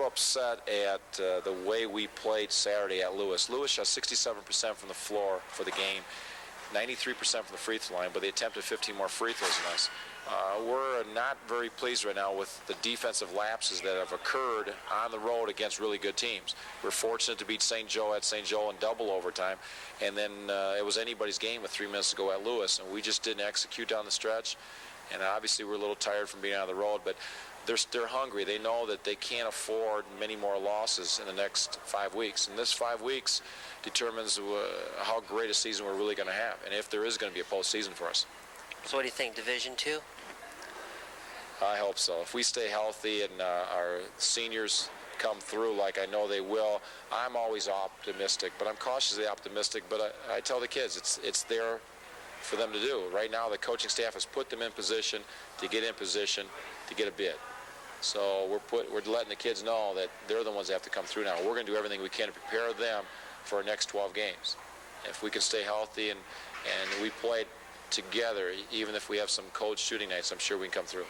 upset at the way we played Saturday at Lewis. Lewis shot 67% from the floor for the game, 93% from the free throw line, but they attempted 15 more free throws than us. We're not very pleased right now with the defensive lapses that have occurred on the road against really good teams. We're fortunate to beat St. Joe at St. Joe in double overtime, and then it was anybody's game with 3 minutes to go at Lewis, and we just didn't execute down the stretch. And obviously we're a little tired from being on the road, but they're hungry. They know that they can't afford many more losses in the next 5 weeks. And this 5 weeks determines how great a season we're really going to have, and if there is going to be a postseason for us. So what do you think, Division II? I hope so. If we stay healthy and our seniors come through like I know they will, I'm always optimistic, but I'm cautiously optimistic. But I tell the kids it's there for them to do. Right now the coaching staff has put them in position to get a bid. So we're letting the kids know that they're the ones that have to come through now. We're going to do everything we can to prepare them for our next 12 games. If we can stay healthy and we play together, even if we have some cold shooting nights, I'm sure we can come through.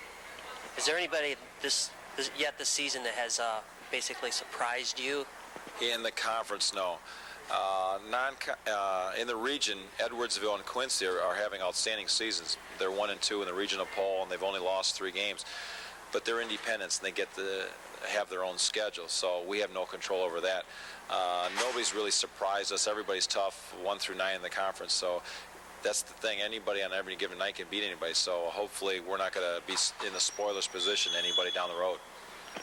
Is there anybody this season that has basically surprised you? In the conference, no. In the region, Edwardsville and Quincy are having outstanding seasons. They're 1-2 in the regional poll, and they've only lost 3 games. But they're independents, and they get to have their own schedule, so we have no control over that. Nobody's really surprised us. Everybody's tough, 1 through 9 in the conference, so that's the thing. Anybody on every given night can beat anybody, so hopefully we're not going to be in the spoilers position anybody down the road.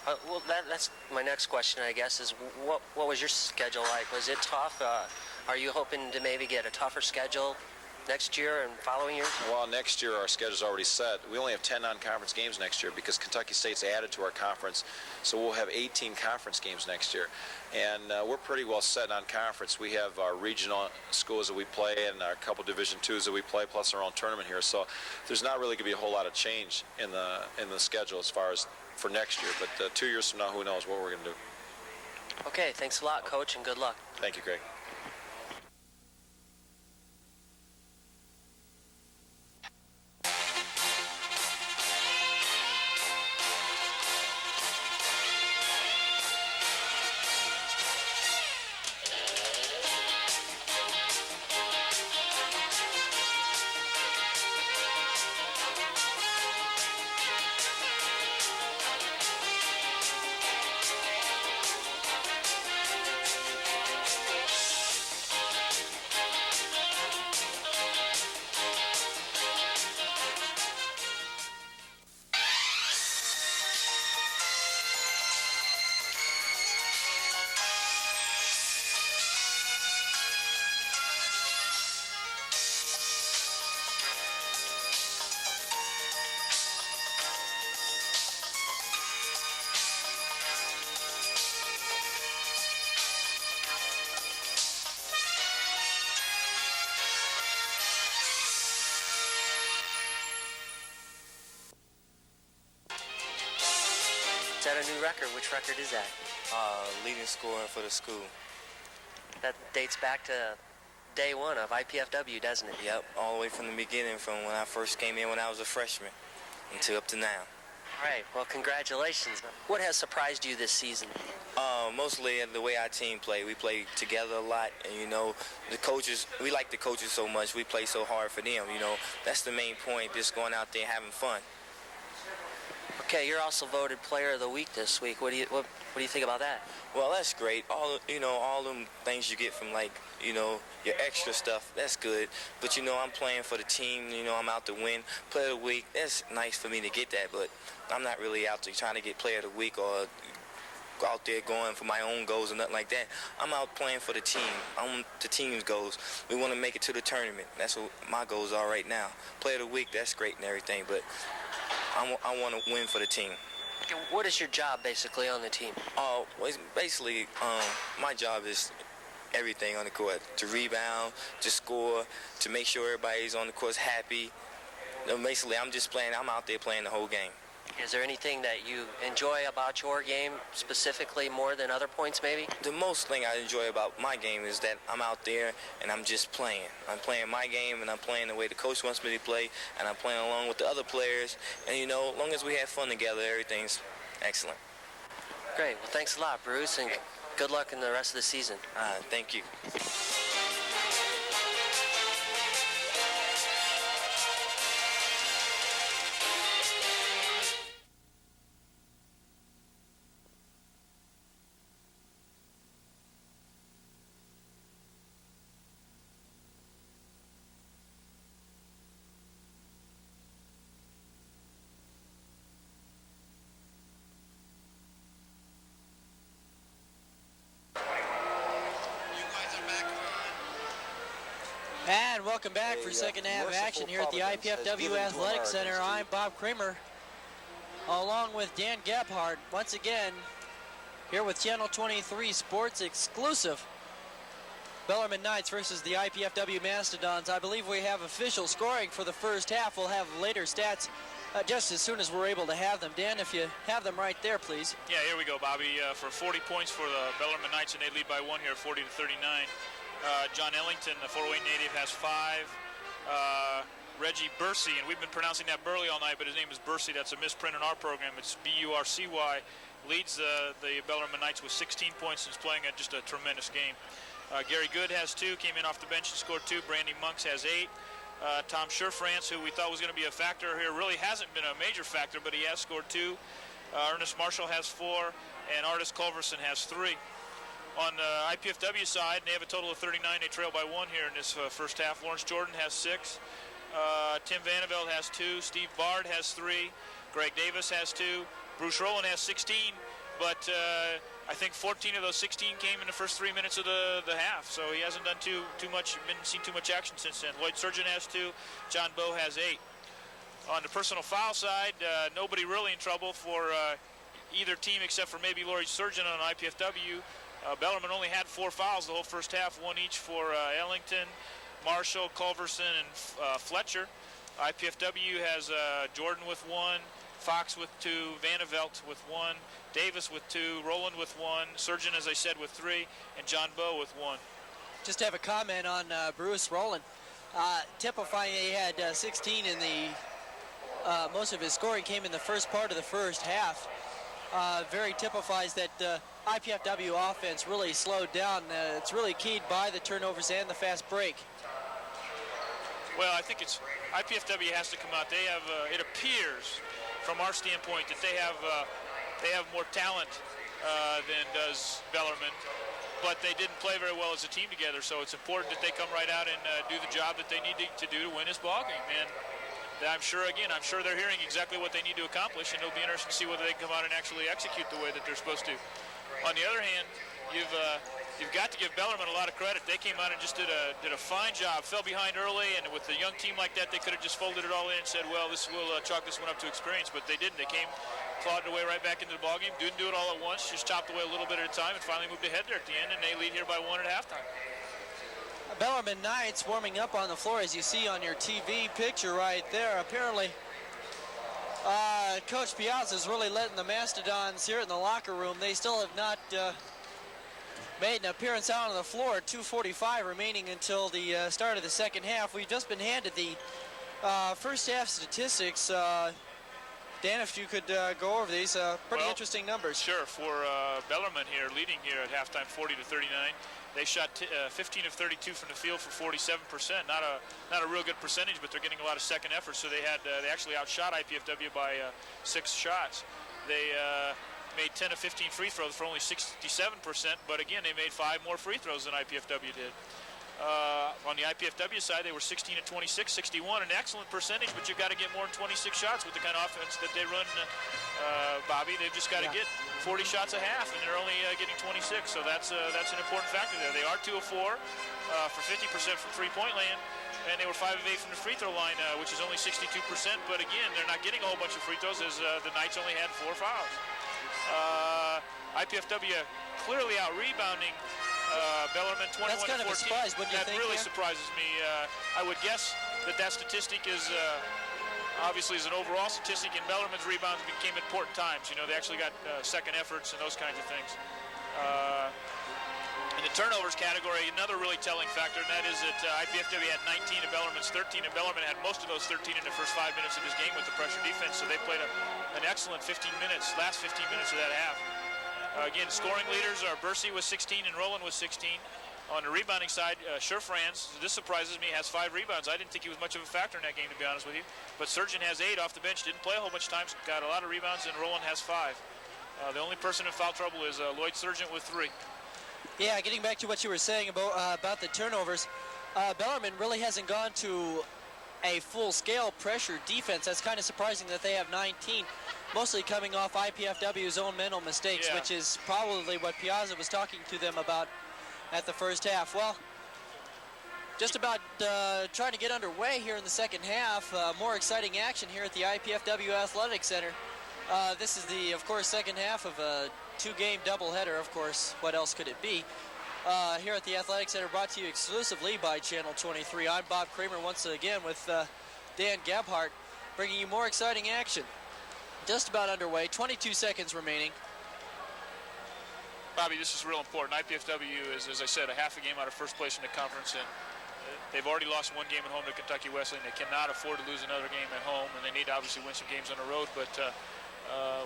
Well, that's my next question, I guess, is what was your schedule like? Was it tough? Are you hoping to maybe get a tougher schedule next year and following years? Well, next year our schedule's already set. We only have 10 non-conference games next year because Kentucky State's added to our conference, so we'll have 18 conference games next year. And we're pretty well set on conference. We have our regional schools that we play and a couple Division IIs that we play, plus our own tournament here. So there's not really going to be a whole lot of change in the schedule as far as for next year. But 2 years from now, who knows what we're going to do. Okay, thanks a lot, Coach, and good luck. Thank you, Craig. Is that a new record? Which record is that? Leading scorer for the school. That dates back to day one of IPFW, doesn't it? Yep, all the way from the beginning, from when I first came in when I was a freshman until up to now. All right, well, congratulations. What has surprised you this season? Mostly the way our team play. We play together a lot, and, you know, the coaches, we like the coaches so much. We play so hard for them, you know. That's the main point, just going out there and having fun. Okay, you're also voted Player of the Week this week. What do you think about that? Well, that's great. All them things you get from, like, you know, your extra stuff, that's good. But, you know, I'm playing for the team. You know, I'm out to win. Player of the Week, that's nice for me to get that, but I'm not really out to trying to get Player of the Week or out there going for my own goals or nothing like that. I'm out playing for the team. I'm the team's goals. We want to make it to the tournament. That's what my goals are right now. Player of the week, that's great and everything, but I want to win for the team. What is your job basically on the team? Well, basically, my job is everything on the court. To rebound, to score, to make sure everybody's on the court happy. Basically, I'm out there playing the whole game. Is there anything that you enjoy about your game specifically more than other points maybe? The most thing I enjoy about my game is that I'm out there and I'm just playing. I'm playing my game and I'm playing the way the coach wants me to play, and I'm playing along with the other players. And, as long as we have fun together, everything's excellent. Great. Well, thanks a lot, Bruce, and good luck in the rest of the season. Thank you. And welcome back for second half action here at the IPFW Athletic Center. I'm Bob Kramer, along with Dan Gebhardt. Once again, here with Channel 23 Sports exclusive. Bellarmine Knights versus the IPFW Mastodons. I believe we have official scoring for the first half. We'll have later stats just as soon as we're able to have them. Dan, if you have them right there, please. Yeah, here we go, Bobby. For 40 points for the Bellarmine Knights, and they lead by 1 here, 40-39. John Ellington, the Fort Wayne native, has 5. Reggie Bursey, and we've been pronouncing that Burley all night, but his name is Bursey. That's a misprint in our program. It's B-U-R-C-Y. Leads the Bellarmine Knights with 16 points and is playing just a tremendous game. Gary Good has 2, came in off the bench and scored 2. Brandy Monks has 8. Tom Scherfrance, who we thought was going to be a factor here, really hasn't been a major factor, but he has scored 2. Ernest Marshall has 4, and Artis Culverson has 3. On the IPFW side, they have a total of 39. They trail by 1 here in this first half. Lawrence Jordan has 6. Tim Vanderveld has 2. Steve Bard has 3. Greg Davis has 2. Bruce Rowland has 16. But I think 14 of those 16 came in the first 3 minutes of the half. So he hasn't done too much, seen too much action since then. Lloyd Surgeon has 2. John Bowe has 8. On the personal foul side, nobody really in trouble for either team except for maybe Lloyd Surgeon on IPFW. Bellarmine only had 4 fouls the whole first half, 1 each for Ellington, Marshall, Culverson, and Fletcher. IPFW has Jordan with 1, Fox with 2, Vanderveld with 1, Davis with 2, Rowland with 1, Surgeon, as I said, with 3, and John Bowe with 1. Just to have a comment on Bruce Rowland. Typifying he had 16 in the most of his scoring came in the first part of the first half. Very typifies that IPFW offense really slowed down. It's really keyed by the turnovers and the fast break. Well, I think IPFW has to come out. They have, it appears from our standpoint that they have more talent than does Bellarmine, but they didn't play very well as a team together. So it's important that they come right out and do the job that they need to do to win this ball game. And I'm sure they're hearing exactly what they need to accomplish, and it'll be interesting to see whether they can come out and actually execute the way that they're supposed to. On the other hand, you've got to give Bellarmine a lot of credit. They came out and just did a fine job. Fell behind early, and with a young team like that, they could have just folded it all in and said, well, we'll chalk this one up to experience, but they didn't. They came, clawed their way right back into the ballgame, didn't do it all at once, just chopped away a little bit at a time, and finally moved ahead there at the end, and they lead here by 1 at halftime. Bellarmine Knights warming up on the floor, as you see on your TV picture right there. Apparently, Coach Piazza is really letting the Mastodons here in the locker room. They still have not made an appearance out on the floor. 2:45 remaining until the start of the second half. We've just been handed the first half statistics. Dan, if you could go over these, pretty interesting numbers. Sure. For Bellarmine here, leading here at halftime, 40-39. They shot 15 of 32 from the field for 47%. Not a real good percentage, but they're getting a lot of second effort. So they actually outshot IPFW by 6 shots. They made 10 of 15 free throws for only 67%. But again, they made 5 more free throws than IPFW did. On the IPFW side, they were 16 and 26, 61, an excellent percentage, but you've got to get more than 26 shots with the kind of offense that they run, Bobby. They've just got to get 40 shots a half, and they're only getting 26, so that's an important factor there. They are 2 of 4 for 50% from three-point land, and they were 5 of 8 from the free throw line, which is only 62%, but again, they're not getting a whole bunch of free throws as the Knights only had 4 fouls. IPFW clearly out-rebounding Bellarmine 21-14. That's kind of a surprise, wouldn't you That think, really Dan? surprises me. I would guess that statistic is obviously is an overall statistic, and Bellarmine's rebounds became important times. You know, they actually got second efforts and those kinds of things. In the turnovers category, another really telling factor, and that is that IPFW had 19 and Bellarmine's 13, and Bellarmine had most of those 13 in the first 5 minutes of this game with the pressure defense, so they played an excellent 15 minutes, last 15 minutes of that half. Again, scoring leaders are Bursey with 16 and Roland with 16. On the rebounding side, Scherfranz, this surprises me, has 5 rebounds. I didn't think he was much of a factor in that game, to be honest with you. But Surgeon has 8 off the bench, didn't play a whole bunch of times, got a lot of rebounds, and Roland has 5. The only person in foul trouble is Lloyd Surgeon with 3. Yeah, getting back to what you were saying about the turnovers, Bellarmine really hasn't gone to a full-scale pressure defense. That's kind of surprising that they have 19, mostly coming off IPFW's own mental mistakes, which is probably what Piazza was talking to them about at the first half. Well, just about trying to get underway here in the second half. More exciting action here at the IPFW Athletic Center. This is the, of course, second half of a 2-game doubleheader. Of course, what else could it be? Here at the Athletic Center, brought to you exclusively by Channel 23. I'm Bob Kramer once again with Dan Gebhardt, bringing you more exciting action. Just about underway, 22 seconds remaining. Bobby, this is real important. IPFW is, as I said, a half a game out of first place in the conference, and they've already lost 1 game at home to Kentucky Wesleyan. They cannot afford to lose another game at home, and they need to obviously win some games on the road, but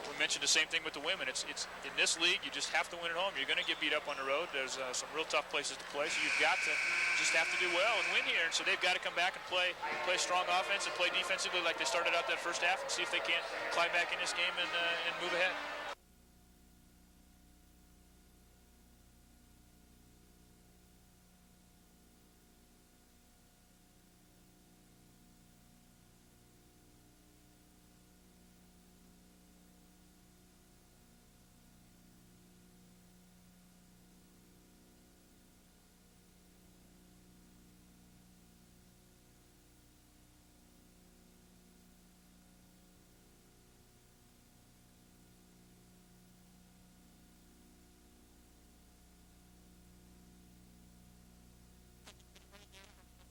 we mentioned the same thing with the women. It's in this league, you just have to win at home. You're going to get beat up on the road. There's some real tough places to play, so you've got to just have to do well and win here. And so they've got to come back and play strong offense and play defensively like they started out that first half, and see if they can't climb back in this game and move ahead.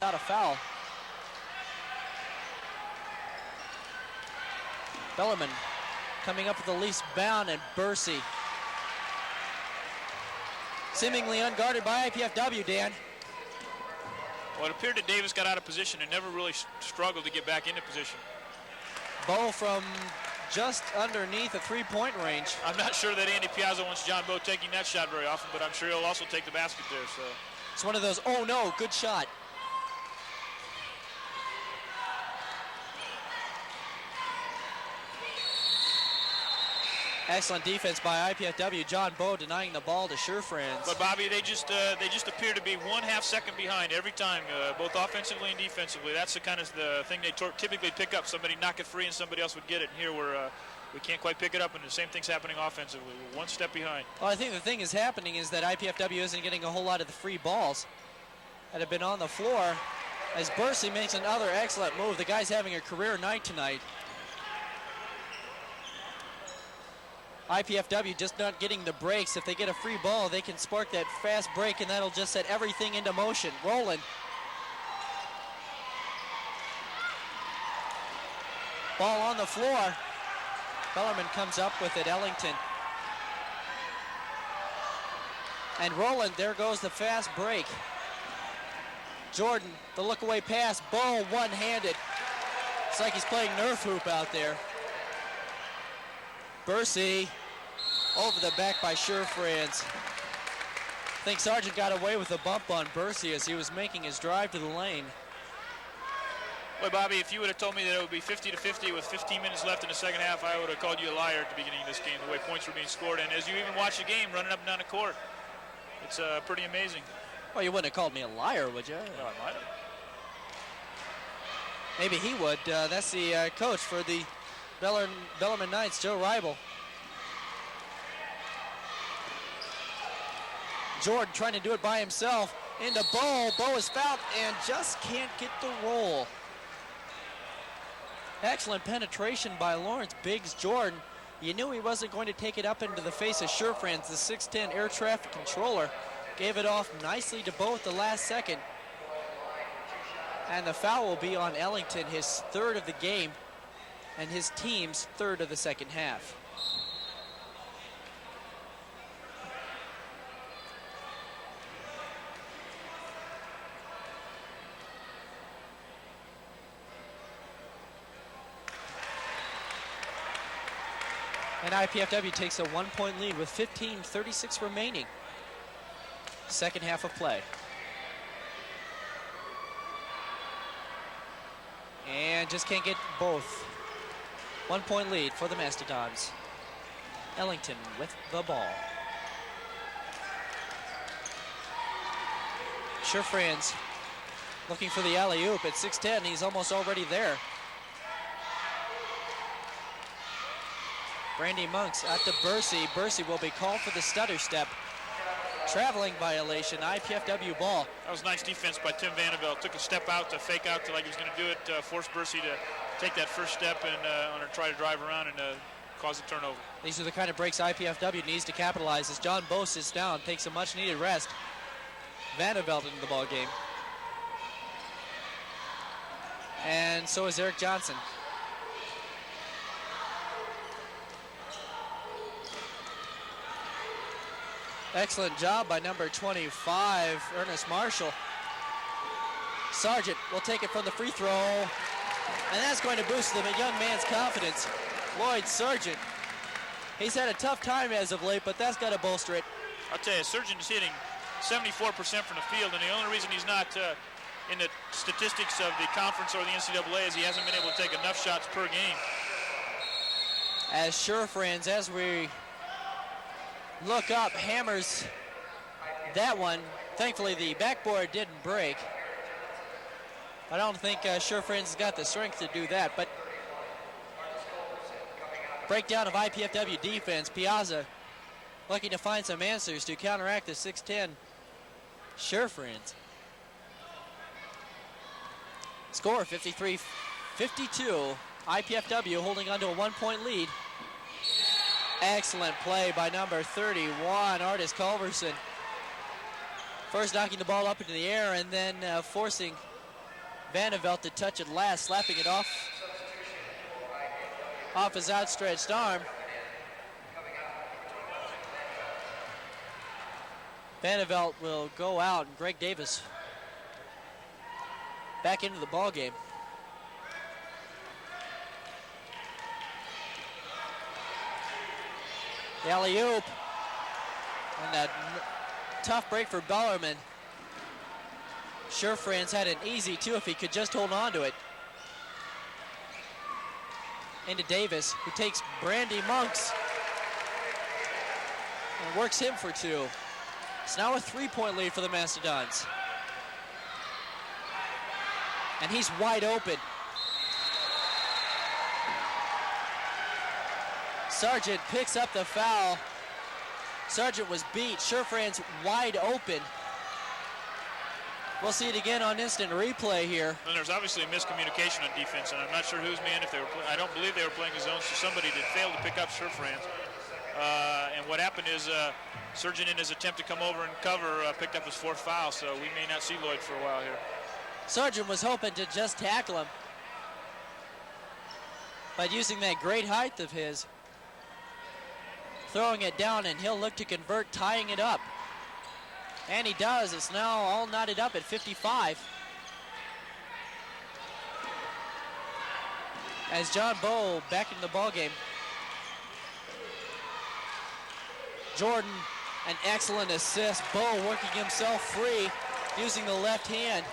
Not a foul. Bellarmine coming up with the least bound, and Bursey seemingly unguarded by IPFW, Dan. Well, it appeared that Davis got out of position and never really struggled to get back into position. Bow from just underneath the 3-point range. I'm not sure that Andy Piazza wants John Bowe taking that shot very often, but I'm sure he'll also take the basket there. So it's one of those, oh no, good shot. Excellent defense by IPFW. John Bowe denying the ball to Scherfranz. But Bobby, they just appear to be 1/2 second behind every time, both offensively and defensively. That's the kind of the thing they typically pick up. Somebody knock it free and somebody else would get it. And here we can't quite pick it up, and the same thing's happening offensively. We're 1 step behind. Well, I think the thing is happening is that IPFW isn't getting a whole lot of the free balls that have been on the floor, as Bursey makes another excellent move. The guy's having a career night tonight. IPFW just not getting the breaks. If they get a free ball, they can spark that fast break, and that'll just set everything into motion. Roland. Ball on the floor. Bellarmine comes up with it, Ellington. And Roland, there goes the fast break. Jordan, the look-away pass, Bowe one-handed. It's like he's playing Nerf hoop out there. Bursey over the back by Scherfranz. I think Sargent got away with a bump on Bursey as he was making his drive to the lane. Boy, Bobby, if you would have told me that it would be 50-50 with 15 minutes left in the second half, I would have called you a liar at the beginning of this game, the way points were being scored. And as you even watch the game running up and down the court, it's pretty amazing. Well, you wouldn't have called me a liar, would you? Well, I might have. Maybe he would. That's the coach for the Bellarmine Knights, Joe Reibel. Jordan trying to do it by himself. Into Bo. Bo is fouled and just can't get the roll. Excellent penetration by Lawrence Biggs Jordan. You knew he wasn't going to take it up into the face of Sherfranz, the 6'10" air traffic controller. Gave it off nicely to Bo at the last second. And the foul will be on Ellington, his third of the game, and his team's third of the second half. And IPFW takes a 1-point lead with 15:36 remaining. Second half of play. And just can't get both. 1-point lead for the Mastodons. Ellington with the ball. Sherfranz looking for the alley-oop at 6'10". He's almost already there. Brandy Monks out to Bursey. Bursey will be called for the stutter step. Traveling violation, IPFW ball. That was nice defense by Tim Vanderbilt. Took a step out to fake out to like he was going to do it, force Bursey to take that first step and try to drive around and cause a turnover. These are the kind of breaks IPFW needs to capitalize as John Bowe sits down, takes a much-needed rest. Vanderbilt into the ball game. And so is Eric Johnson. Excellent job by number 25, Ernest Marshall. Sargent will take it from the free throw, and that's going to boost the young man's confidence. Lloyd Sargent, he's had a tough time as of late, but that's got to bolster it. I'll tell you, Sargent is hitting 74% from the field, and the only reason he's not in the statistics of the conference or the NCAA is he hasn't been able to take enough shots per game. As Sherfranz, as we look up, hammers that one. Thankfully, the backboard didn't break. I don't think Sherfranz has got the strength to do that, but breakdown of IPFW defense. Piazza looking to find some answers to counteract the 6'10" Sherfranz. Score 53-52. IPFW holding on to a 1-point lead. Excellent play by number 31, Artis Culverson. First knocking the ball up into the air and then forcing Vanderbilt to touch it last, slapping it off his outstretched arm. Vanderbilt will go out, and Greg Davis back into the ball game. The alley-oop, and that tough break for Bellarmine. Sherfranz had an easy two if he could just hold on to it. Into Davis, who takes Brandy Monks and works him for two. It's now a 3-point lead for the Mastodons. And he's wide open. Sargent picks up the foul. Sargent was beat. Sherfranz wide open. We'll see it again on instant replay here. And there's obviously a miscommunication on defense, and I'm not sure whose man, if they were I don't believe they were playing his own, so somebody did fail to pick up Sherfranz. And what happened is Sargent, in his attempt to come over and cover, picked up his fourth foul, so we may not see Lloyd for a while here. Sargent was hoping to just tackle him, but using that great height of his, throwing it down, and he'll look to convert, tying it up. And he does. It's now all knotted up at 55. As John Bowe back in the ballgame. Jordan, an excellent assist. Bowe working himself free using the left hand.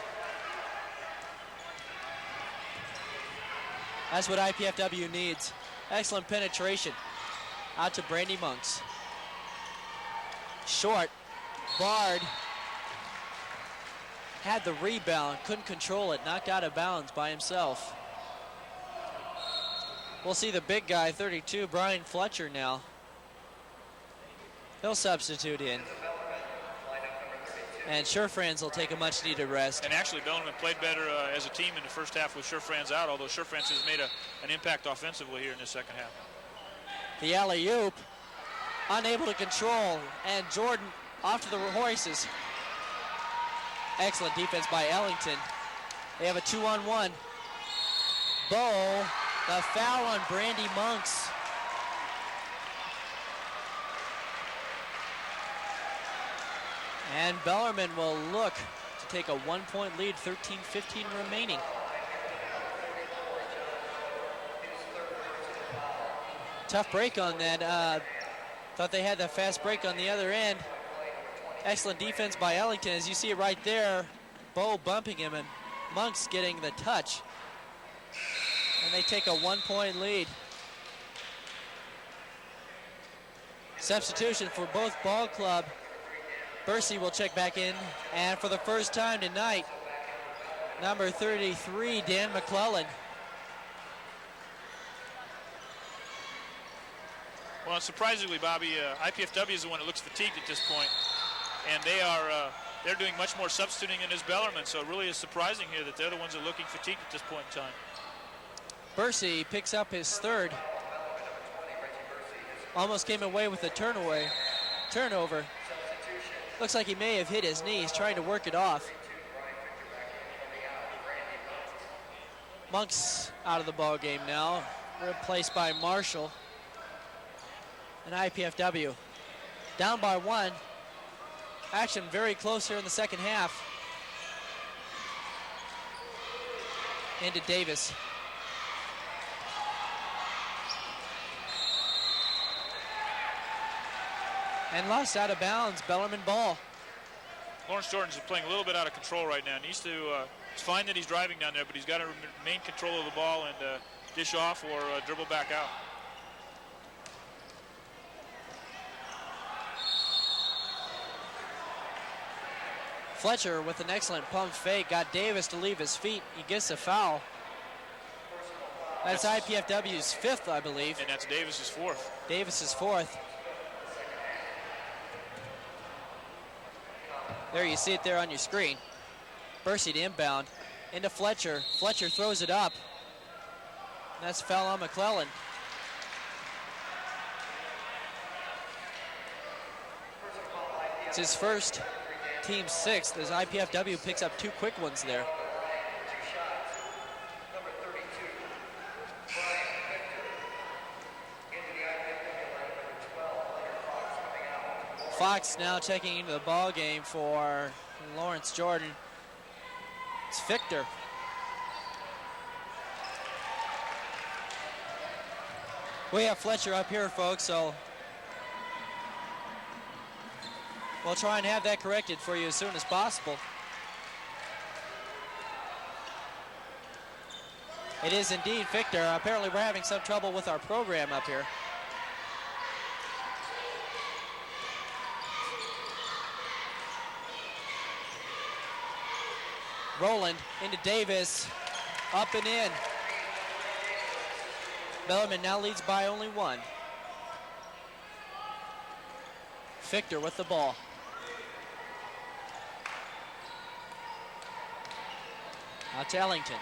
That's what IPFW needs. Excellent penetration. Out to Brandy Monks. Short. Bard. had the rebound, couldn't control it, knocked out of bounds by himself. We'll see the big guy, 32, Brian Fletcher now. He'll substitute in. And Sherfranz will take a much-needed rest. And actually, Bellarmine played better as a team in the first half with Sherfranz out, although Sherfranz has made an impact offensively here in the second half. The alley-oop, unable to control, and Jordan off to the horses. Excellent defense by Ellington. They have a 2-on-1. Bo, the foul on Brandy Monks. And Bellarmine will look to take a 1-point lead, 13:15 remaining. Tough break on that. Thought they had that fast break on the other end. Excellent defense by Ellington, as you see it right there. Bo bumping him and Monks getting the touch. And they take a 1-point lead. Substitution for both ball club. Bursey will check back in, and for the first time tonight, number 33, Dan McClellan. Well, surprisingly, Bobby, IPFW is the one that looks fatigued at this point, and they're doing much more substituting than is Bellarmine, so it really is surprising here that they're the ones that are looking fatigued at this point in time. Bursey picks up his third. Almost came away with a turnover. Looks like he may have hit his knee. He's trying to work it off. Monks out of the ball game now, replaced by Marshall. And IPFW down by 1. Action very close here in the second half. Into Davis. And lost out of bounds, Bellarmine ball. Lawrence Jordan's playing a little bit out of control right now. Needs to, it's fine that he's driving down there, but he's got to remain control of the ball and dish off or dribble back out. Fletcher with an excellent pump fake, got Davis to leave his feet. He gets a foul. That's IPFW's 5th, I believe. And that's Davis's 4th. Davis's 4th. There you see it there on your screen. Bursey to inbound. Into Fletcher. Fletcher throws it up. And that's a foul on McClellan. It's his first, team 6th, as IPFW picks up 2 quick ones there. Fox now checking into the ball game for Lawrence Jordan. It's Victor. We have Fletcher up here, folks, so we'll try and have that corrected for you as soon as possible. It is indeed Victor. Apparently we're having some trouble with our program up here. Rowland into Davis, up and in. Bellarmine now leads by only 1. Victor with the ball. Out to Ellington.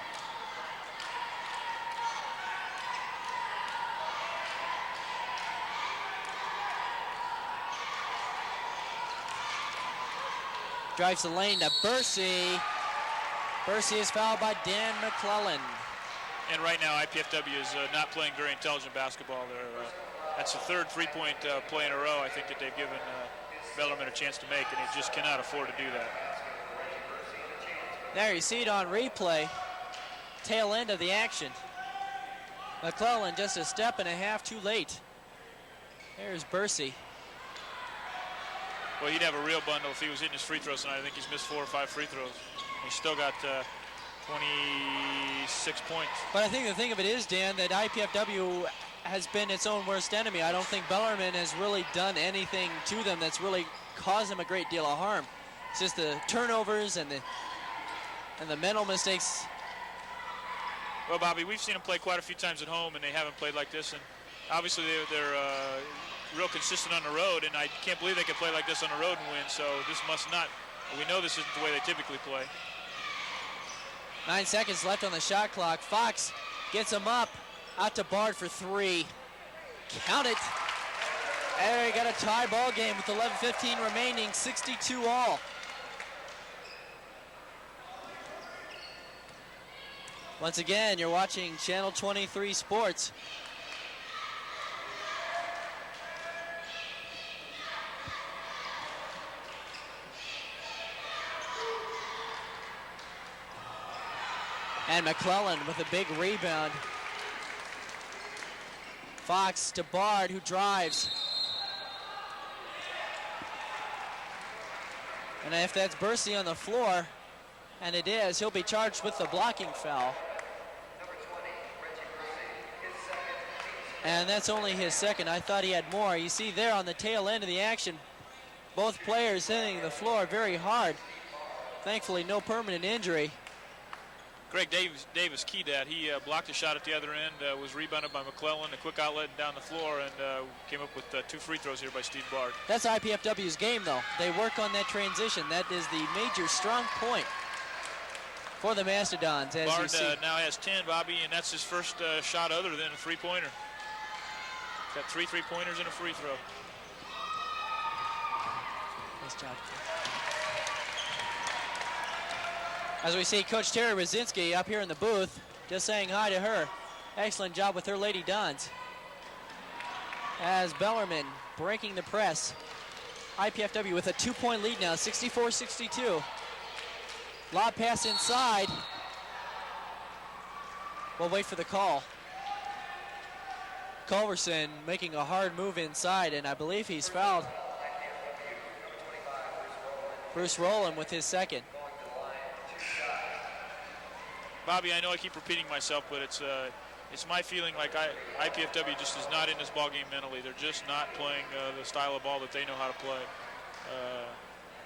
Drives the lane to Bursey. Bursey is fouled by Dan McClellan. And right now, IPFW is not playing very intelligent basketball. That's the 3rd three-point play in a row, I think, that they've given Bellarmine a chance to make, and he just cannot afford to do that. There you see it on replay. Tail end of the action. McClellan just a step and a half too late. There's Bursey. Well, he'd have a real bundle if he was hitting his free throws tonight. I think he's missed 4 or 5 free throws. He's still got 26 points. But I think the thing of it is, Dan, that IPFW has been its own worst enemy. I don't think Bellarmine has really done anything to them that's really caused them a great deal of harm. It's just the turnovers and the And the mental mistakes. Well, Bobby, we've seen them play quite a few times at home, and they haven't played like this. And obviously, they're real consistent on the road, and I can't believe they can play like this on the road and win. So this must not. We know this isn't the way they typically play. 9 seconds left on the shot clock. Fox gets him up, out to Bard for 3. Count it. There you got a tie ball game with 11:15 remaining, 62 all. Once again, you're watching Channel 23 Sports. And McClellan with a big rebound. Fox to Bard, who drives. And if that's Bursey on the floor, and it is, he'll be charged with the blocking foul. And that's only his second. I thought he had more. You see there on the tail end of the action, both players hitting the floor very hard. Thankfully, no permanent injury. Greg Davis keyed that. He blocked a shot at the other end, was rebounded by McClellan, a quick outlet and down the floor, and came up with 2 free throws here by Steve Bard. That's IPFW's game, though. They work on that transition. That is the major strong point for the Mastodons, as Bard you see. now has 10, Bobby, and that's his first shot other than a three-pointer. Got 3 3-pointers and a free throw. Nice job. As we see Coach Terry Rosinski up here in the booth, just saying hi to her. Excellent job with her Lady Dons. As Bellarmine breaking the press. IPFW with a 2-point lead now, 64-62. Lob pass inside. We'll wait for the call. Culverson making a hard move inside, and I believe he's fouled Bruce Rowland with his second. Bobby, I know I keep repeating myself, but it's my feeling like IPFW just is not in this ball game mentally. They're just not playing the style of ball that they know how to play.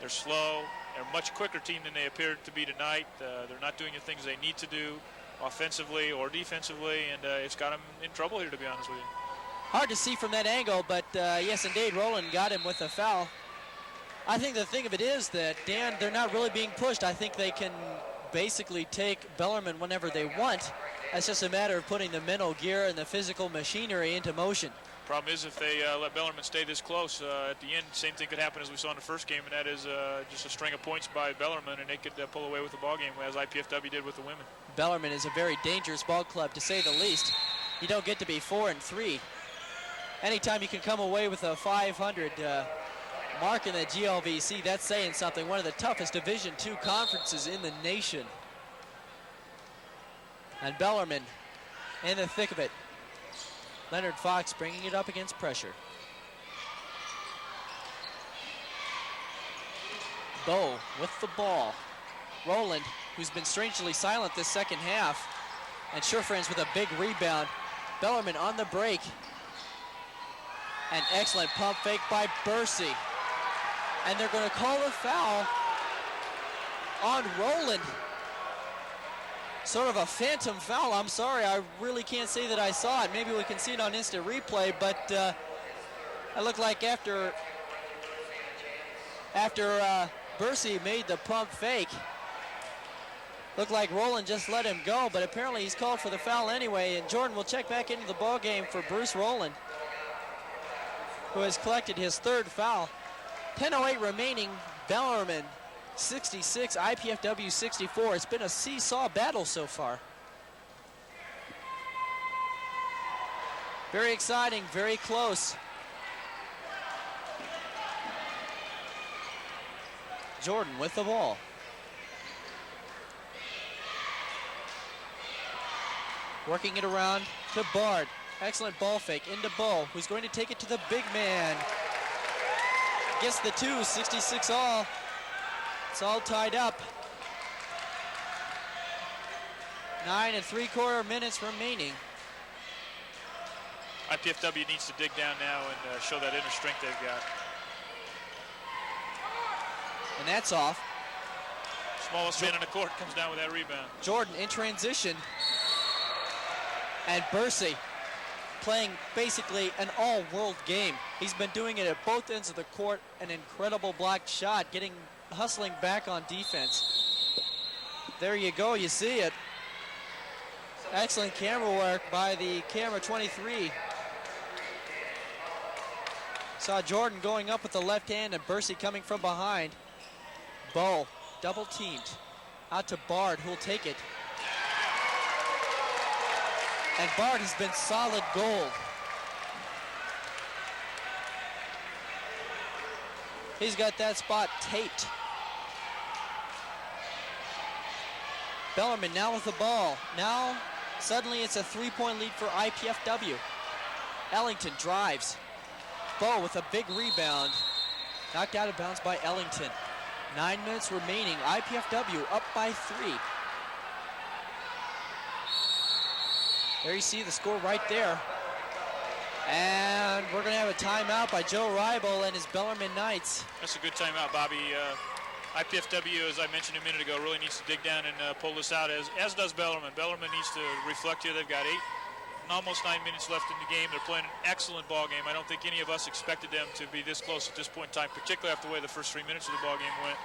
They're slow. They're a much quicker team than they appeared to be tonight. They're not doing the things they need to do offensively or defensively, and it's got them in trouble here, to be honest with you. Hard to see from that angle, but yes, indeed, Rowland got him with a foul. I think the thing of it is that, Dan, they're not really being pushed. I think they can basically take Bellarmine whenever they want. It's just a matter of putting the mental gear and the physical machinery into motion. Problem is, if they let Bellarmine stay this close, at the end, same thing could happen as we saw in the first game, and that is just a string of points by Bellarmine, and they could pull away with the ball game, as IPFW did with the women. Bellarmine is a very dangerous ball club, to say the least. You don't get to be 4-3. Anytime you can come away with a 500 mark in the GLVC, that's saying something. One of the toughest Division II conferences in the nation. And Bellarmine in the thick of it. Leonard Fox bringing it up against pressure. Bow with the ball. Rowland, who's been strangely silent this second half. And Surefriends with a big rebound. Bellarmine on the break. An excellent pump fake by Bursey. And they're going to call a foul on Rowland. Sort of a phantom foul. I'm sorry, I really can't say that I saw it. Maybe we can see it on instant replay, but it looked like after Bursey made the pump fake, looked like Rowland just let him go, but apparently he's called for the foul anyway, and Jordan will check back into the ball game for Bruce Rowland, who has collected his third foul. 10:08 remaining. Bellarmine 66, IPFW 64. It's been a seesaw battle so far. Very exciting, very close. Jordan with the ball. Working it around to Bard. Excellent ball fake into Bow, who's going to take it to the big man. Gets the 2, 66 all. It's all tied up. 9 3/4 minutes remaining. IPFW needs to dig down now and show that inner strength they've got. And that's off. Smallest man on the court comes down with that rebound. Jordan in transition. And Bursey playing basically an all-world game. He's been doing it at both ends of the court. An incredible blocked shot, hustling back on defense. There you go, you see it. Excellent camera work by the camera 23. Saw Jordan going up with the left hand and Bursey coming from behind. Bo double teamed. Out to Bard, who'll take it. And Bard has been solid gold. He's got that spot taped. Bellarmine now with the ball. Now, suddenly it's a three-point lead for IPFW. Ellington drives. Bo with a big rebound. Knocked out of bounds by Ellington. 9 minutes remaining. IPFW up by 3. There you see the score right there. And we're going to have a timeout by Joe Ribel and his Bellarmine Knights. That's a good timeout, Bobby. IPFW, as I mentioned a minute ago, really needs to dig down and pull this out, as does Bellarmine. Bellarmine needs to reflect here. They've got almost 9 minutes left in the game. They're playing an excellent ball game. I don't think any of us expected them to be this close at this point in time, particularly after the way the first 3 minutes of the ball game went.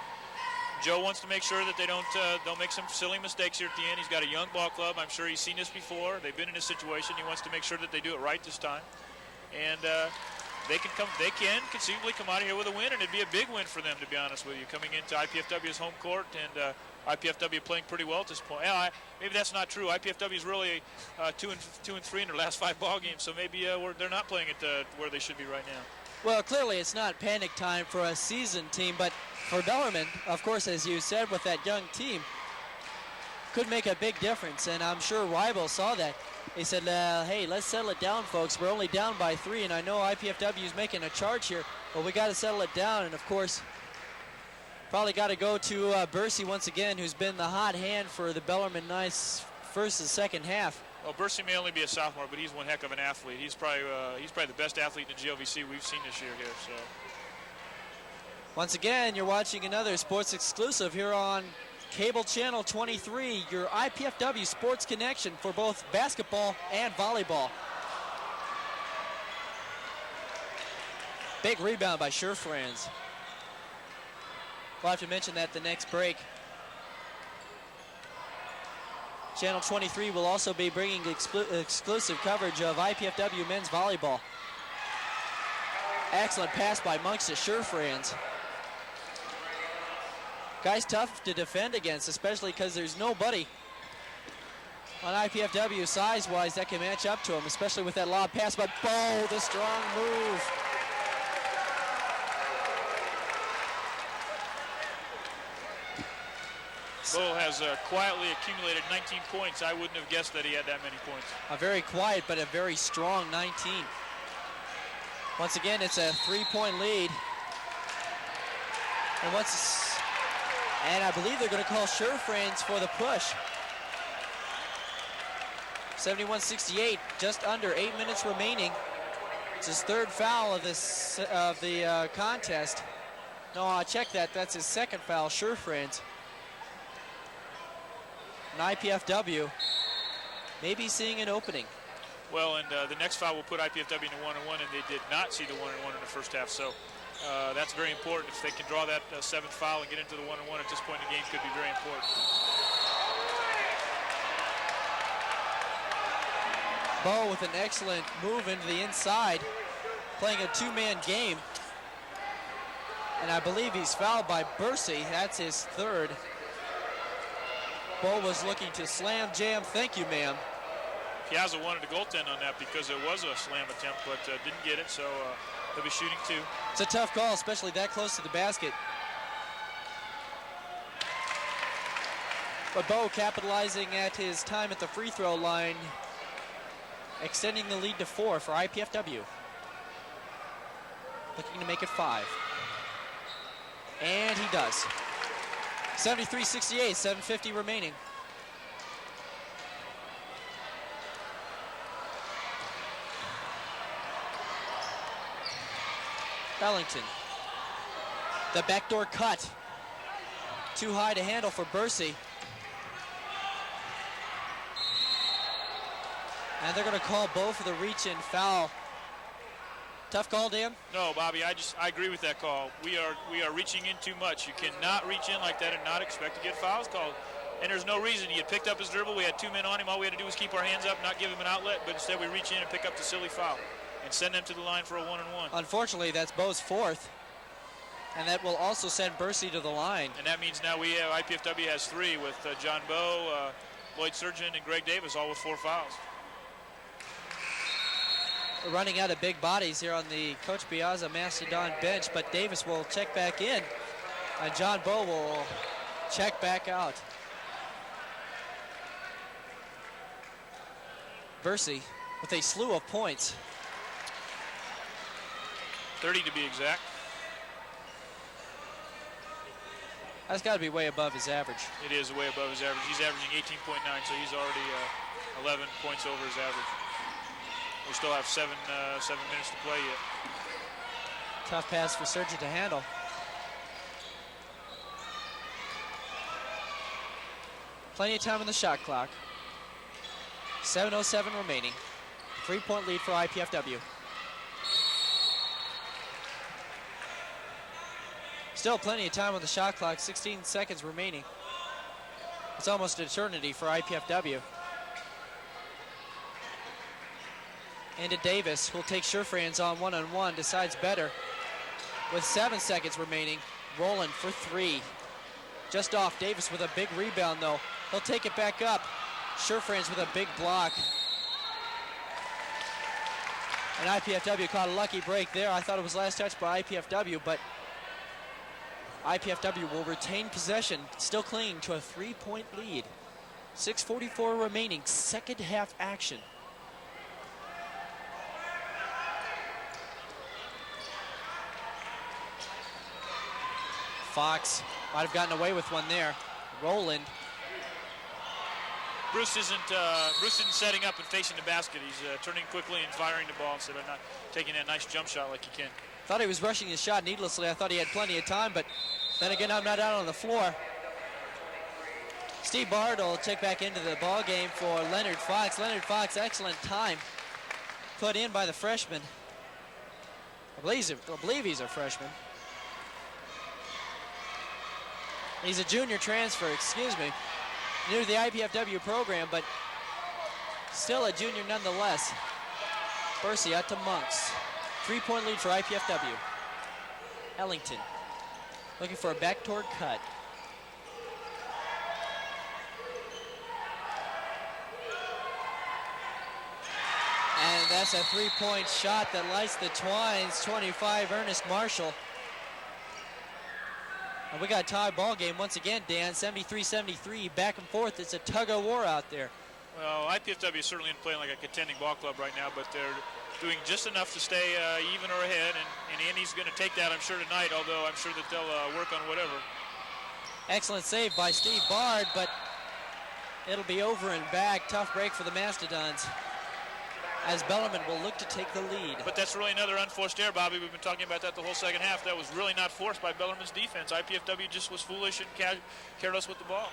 Joe wants to make sure that they don't make some silly mistakes here at the end. He's got a young ball club. I'm sure he's seen this before. They've been in this situation. He wants to make sure that they do it right this time. And they can conceivably come out of here with a win, and it'd be a big win for them, to be honest with you, coming into IPFW's home court, and IPFW playing pretty well at this point. Yeah, maybe that's not true. IPFW is really 2 and 3 in their last 5 ball games, so maybe they're not playing it where they should be right now. Well, clearly it's not panic time for a seasoned team, but for Bellarmine, of course, as you said, with that young team, could make a big difference, and I'm sure Ribel saw that. He said, hey, let's settle it down, folks. We're only down by 3, and I know IPFW is making a charge here, but we got to settle it down. And, of course, probably got to go to Bursey once again, who's been the hot hand for the Bellarmine Knights first and second half. Well, Bursey may only be a sophomore, but he's one heck of an athlete. He's probably the best athlete in the GLVC we've seen this year here. So, once again, you're watching another sports exclusive here on Cable Channel 23, your IPFW sports connection for both basketball and volleyball. Big rebound by Sherfranz. We'll have to mention that the next break. Channel 23 will also be bringing exclusive coverage of IPFW men's volleyball. Excellent pass by Monks to Sherfranz. Guy's tough to defend against, especially because there's nobody on IPFW size-wise that can match up to him, especially with that lob pass. But Bo, the strong move. Bo has quietly accumulated 19 points. I wouldn't have guessed that he had that many points. A very quiet but a very strong 19. Once again, it's a 3-point lead. And I believe they're going to call Sherfranz for the push. 71-68, just under 8 minutes remaining. It's his third foul of the contest. No, I'll check that. That's his second foul, Sherfranz. And IPFW maybe seeing an opening. Well, and the next foul will put IPFW into 1-on-1, and they did not see the 1-on-1 in the first half. So that's very important. If they can draw that 7th foul and get into the 1-on-1 at this point in the game, could be very important. Bo with an excellent move into the inside, playing a 2-man game. And I believe he's fouled by Bursey. That's his third. Bo was looking to slam jam. Thank you, ma'am. Piazza wanted to goaltend on that because there was a slam attempt, but didn't get it, so he'll be shooting 2. It's a tough call, especially that close to the basket. But Bo capitalizing at his time at the free throw line, extending the lead to 4 for IPFW. Looking to make it 5. And he does. 73-68, 7:50 remaining. Ellington. The backdoor cut. Too high to handle for Bursey. And they're going to call Bo for the reach-in foul. Tough call, Dan? No, Bobby, I agree with that call. We are reaching in too much. You cannot reach in like that and not expect to get fouls called. And there's no reason. He had picked up his dribble. We had 2 men on him. All we had to do was keep our hands up, not give him an outlet, but instead we reach in and pick up the silly foul and send them to the line for a 1-and-1. Unfortunately, that's Bo's 4th. And that will also send Bursey to the line. And that means now we have IPFW has 3 with John Bo, Lloyd Surgeon, and Greg Davis, all with 4 fouls. We're running out of big bodies here on the Coach Piazza Mastodon bench, but Davis will check back in, and John Bo will check back out. Bursey with a slew of points. 30 to be exact. That's got to be way above his average. It is way above his average. He's averaging 18.9, so he's already 11 points over his average. We still have 7 minutes to play yet. Tough pass for Surgeon to handle. Plenty of time on the shot clock. 7:07 remaining. 3-point lead for IPFW. Still plenty of time on the shot clock. 16 seconds remaining. It's almost an eternity for IPFW. Into Davis, who'll take Sherfranz on 1-on-1, decides better. With 7 seconds remaining, Rowland for 3. Just off. Davis with a big rebound, though. He'll take it back up. Sherfranz with a big block. And IPFW caught a lucky break there. I thought it was last touch by IPFW, but IPFW will retain possession, still clinging to a 3-point lead. 6:44 remaining, second half action. Fox might have gotten away with one there. Rowland. Bruce isn't setting up and facing the basket. He's turning quickly and firing the ball instead of not taking that nice jump shot like he can. Thought he was rushing his shot needlessly. I thought he had plenty of time, but then again, I'm not out on the floor. Steve Bard will check back into the ball game for Leonard Fox. Leonard Fox, excellent time put in by the freshman. I believe he's a freshman. He's a junior transfer, excuse me. New to the IPFW program, but still a junior nonetheless. Bursey out to Monks. 3-point lead for IPFW. Ellington looking for a backdoor cut. And that's a 3-point shot that lights the twines. 25, Ernest Marshall. And we got a tie ball game once again, Dan. 73-73, back and forth. It's a tug of war out there. Well, IPFW is certainly playing like a contending ball club right now, but they're doing just enough to stay even or ahead, and Andy's going to take that, I'm sure, tonight, although I'm sure that they'll work on whatever. Excellent save by Steve Bard, but it'll be over and back. Tough break for the Mastodons, as Bellarmine will look to take the lead. But that's really another unforced error, Bobby. We've been talking about that the whole second half. That was really not forced by Bellarmine's defense. IPFW just was foolish and carried us with the ball.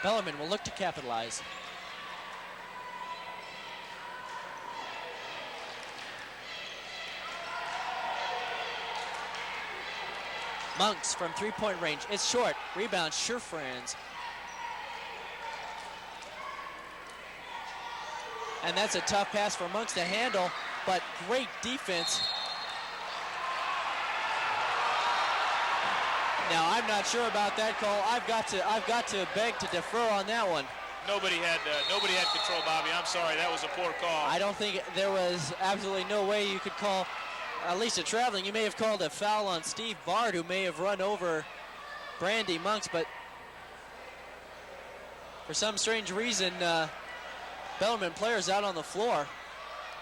Bellarmine will look to capitalize. Monks from 3-point range. It's short. Rebound, Sherfranz. And that's a tough pass for Monks to handle, but great defense. Now, I'm not sure about that call. I've got to beg to defer on that one. Nobody had control, Bobby. I'm sorry, that was a poor call. I don't think there was absolutely no way you could call, at least a traveling. You may have called a foul on Steve Bard, who may have run over Brandy Monks, but for some strange reason, Bellarmine players out on the floor.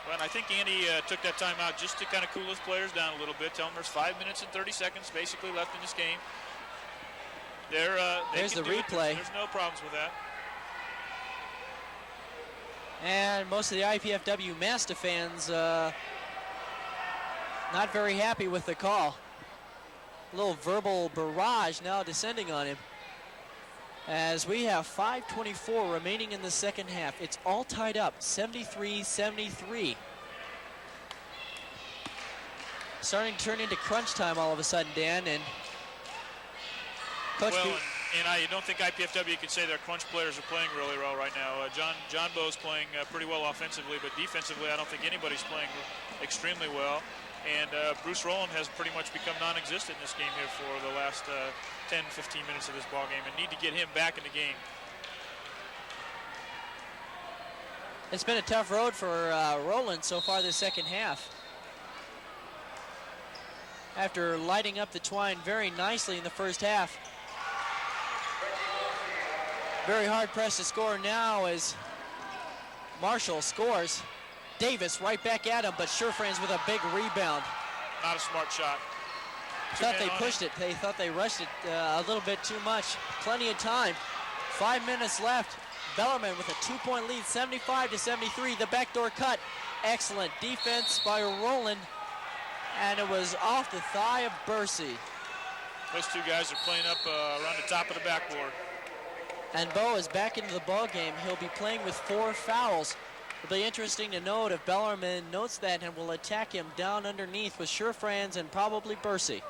Well, and I think Andy took that time out just to kind of cool his players down a little bit. Tell them there's 5 minutes and 30 seconds basically left in this game. There's the replay. There's no problems with that. And most of the IPFW Masta fans not very happy with the call. A little verbal barrage now descending on him. As we have 5:24 remaining in the second half. It's all tied up, 73-73. Starting to turn into crunch time all of a sudden, Dan. And Coach and I don't think IPFW can say their crunch players are playing really well right now. John Bowe's playing pretty well offensively, but defensively I don't think anybody's playing extremely well. And Bruce Rowland has pretty much become non-existent in this game here for the last 10, 15 minutes of this ball game, and need to get him back in the game. It's been a tough road for Rowland so far this second half. After lighting up the twine very nicely in the first half. Very hard pressed to score now as Marshall scores. Davis right back at him, but Surefriends with a big rebound. Not a smart shot. Thought they pushed it. They thought they rushed it a little bit too much. Plenty of time. 5 minutes left. Bellarmine with a 2-point lead, 75-73. The backdoor cut. Excellent defense by Rowland. And it was off the thigh of Bursey. Those two guys are playing up around the top of the backboard. And Bo is back into the ball game. He'll be playing with 4 fouls. It'll be interesting to note if Bellarmine notes that and will attack him down underneath with Surefriends and probably Bursey.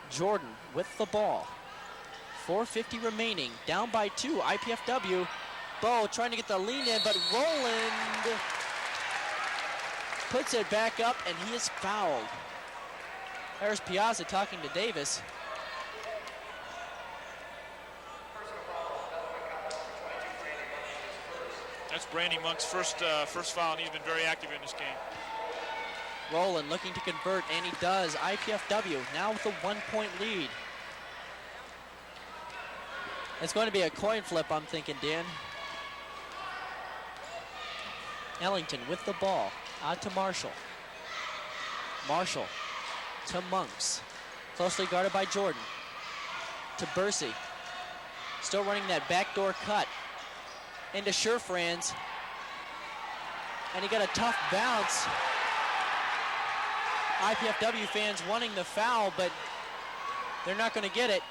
Jordan with the ball. 4:50 remaining. Down by 2. IPFW. Bo trying to get the lean in, but Rowland puts it back up, and he is fouled. There's Piazza talking to Davis. That's Brandy Monk's first foul, and he's been very active in this game. Rowland looking to convert, and he does. IPFW now with a 1-point lead. It's going to be a coin flip, I'm thinking, Dan. Ellington with the ball. Out to Marshall. Marshall to Monks. Closely guarded by Jordan. To Bursey. Still running that backdoor cut. Into Surefriends. And he got a tough bounce. IPFW fans wanting the foul, but they're not going to get it.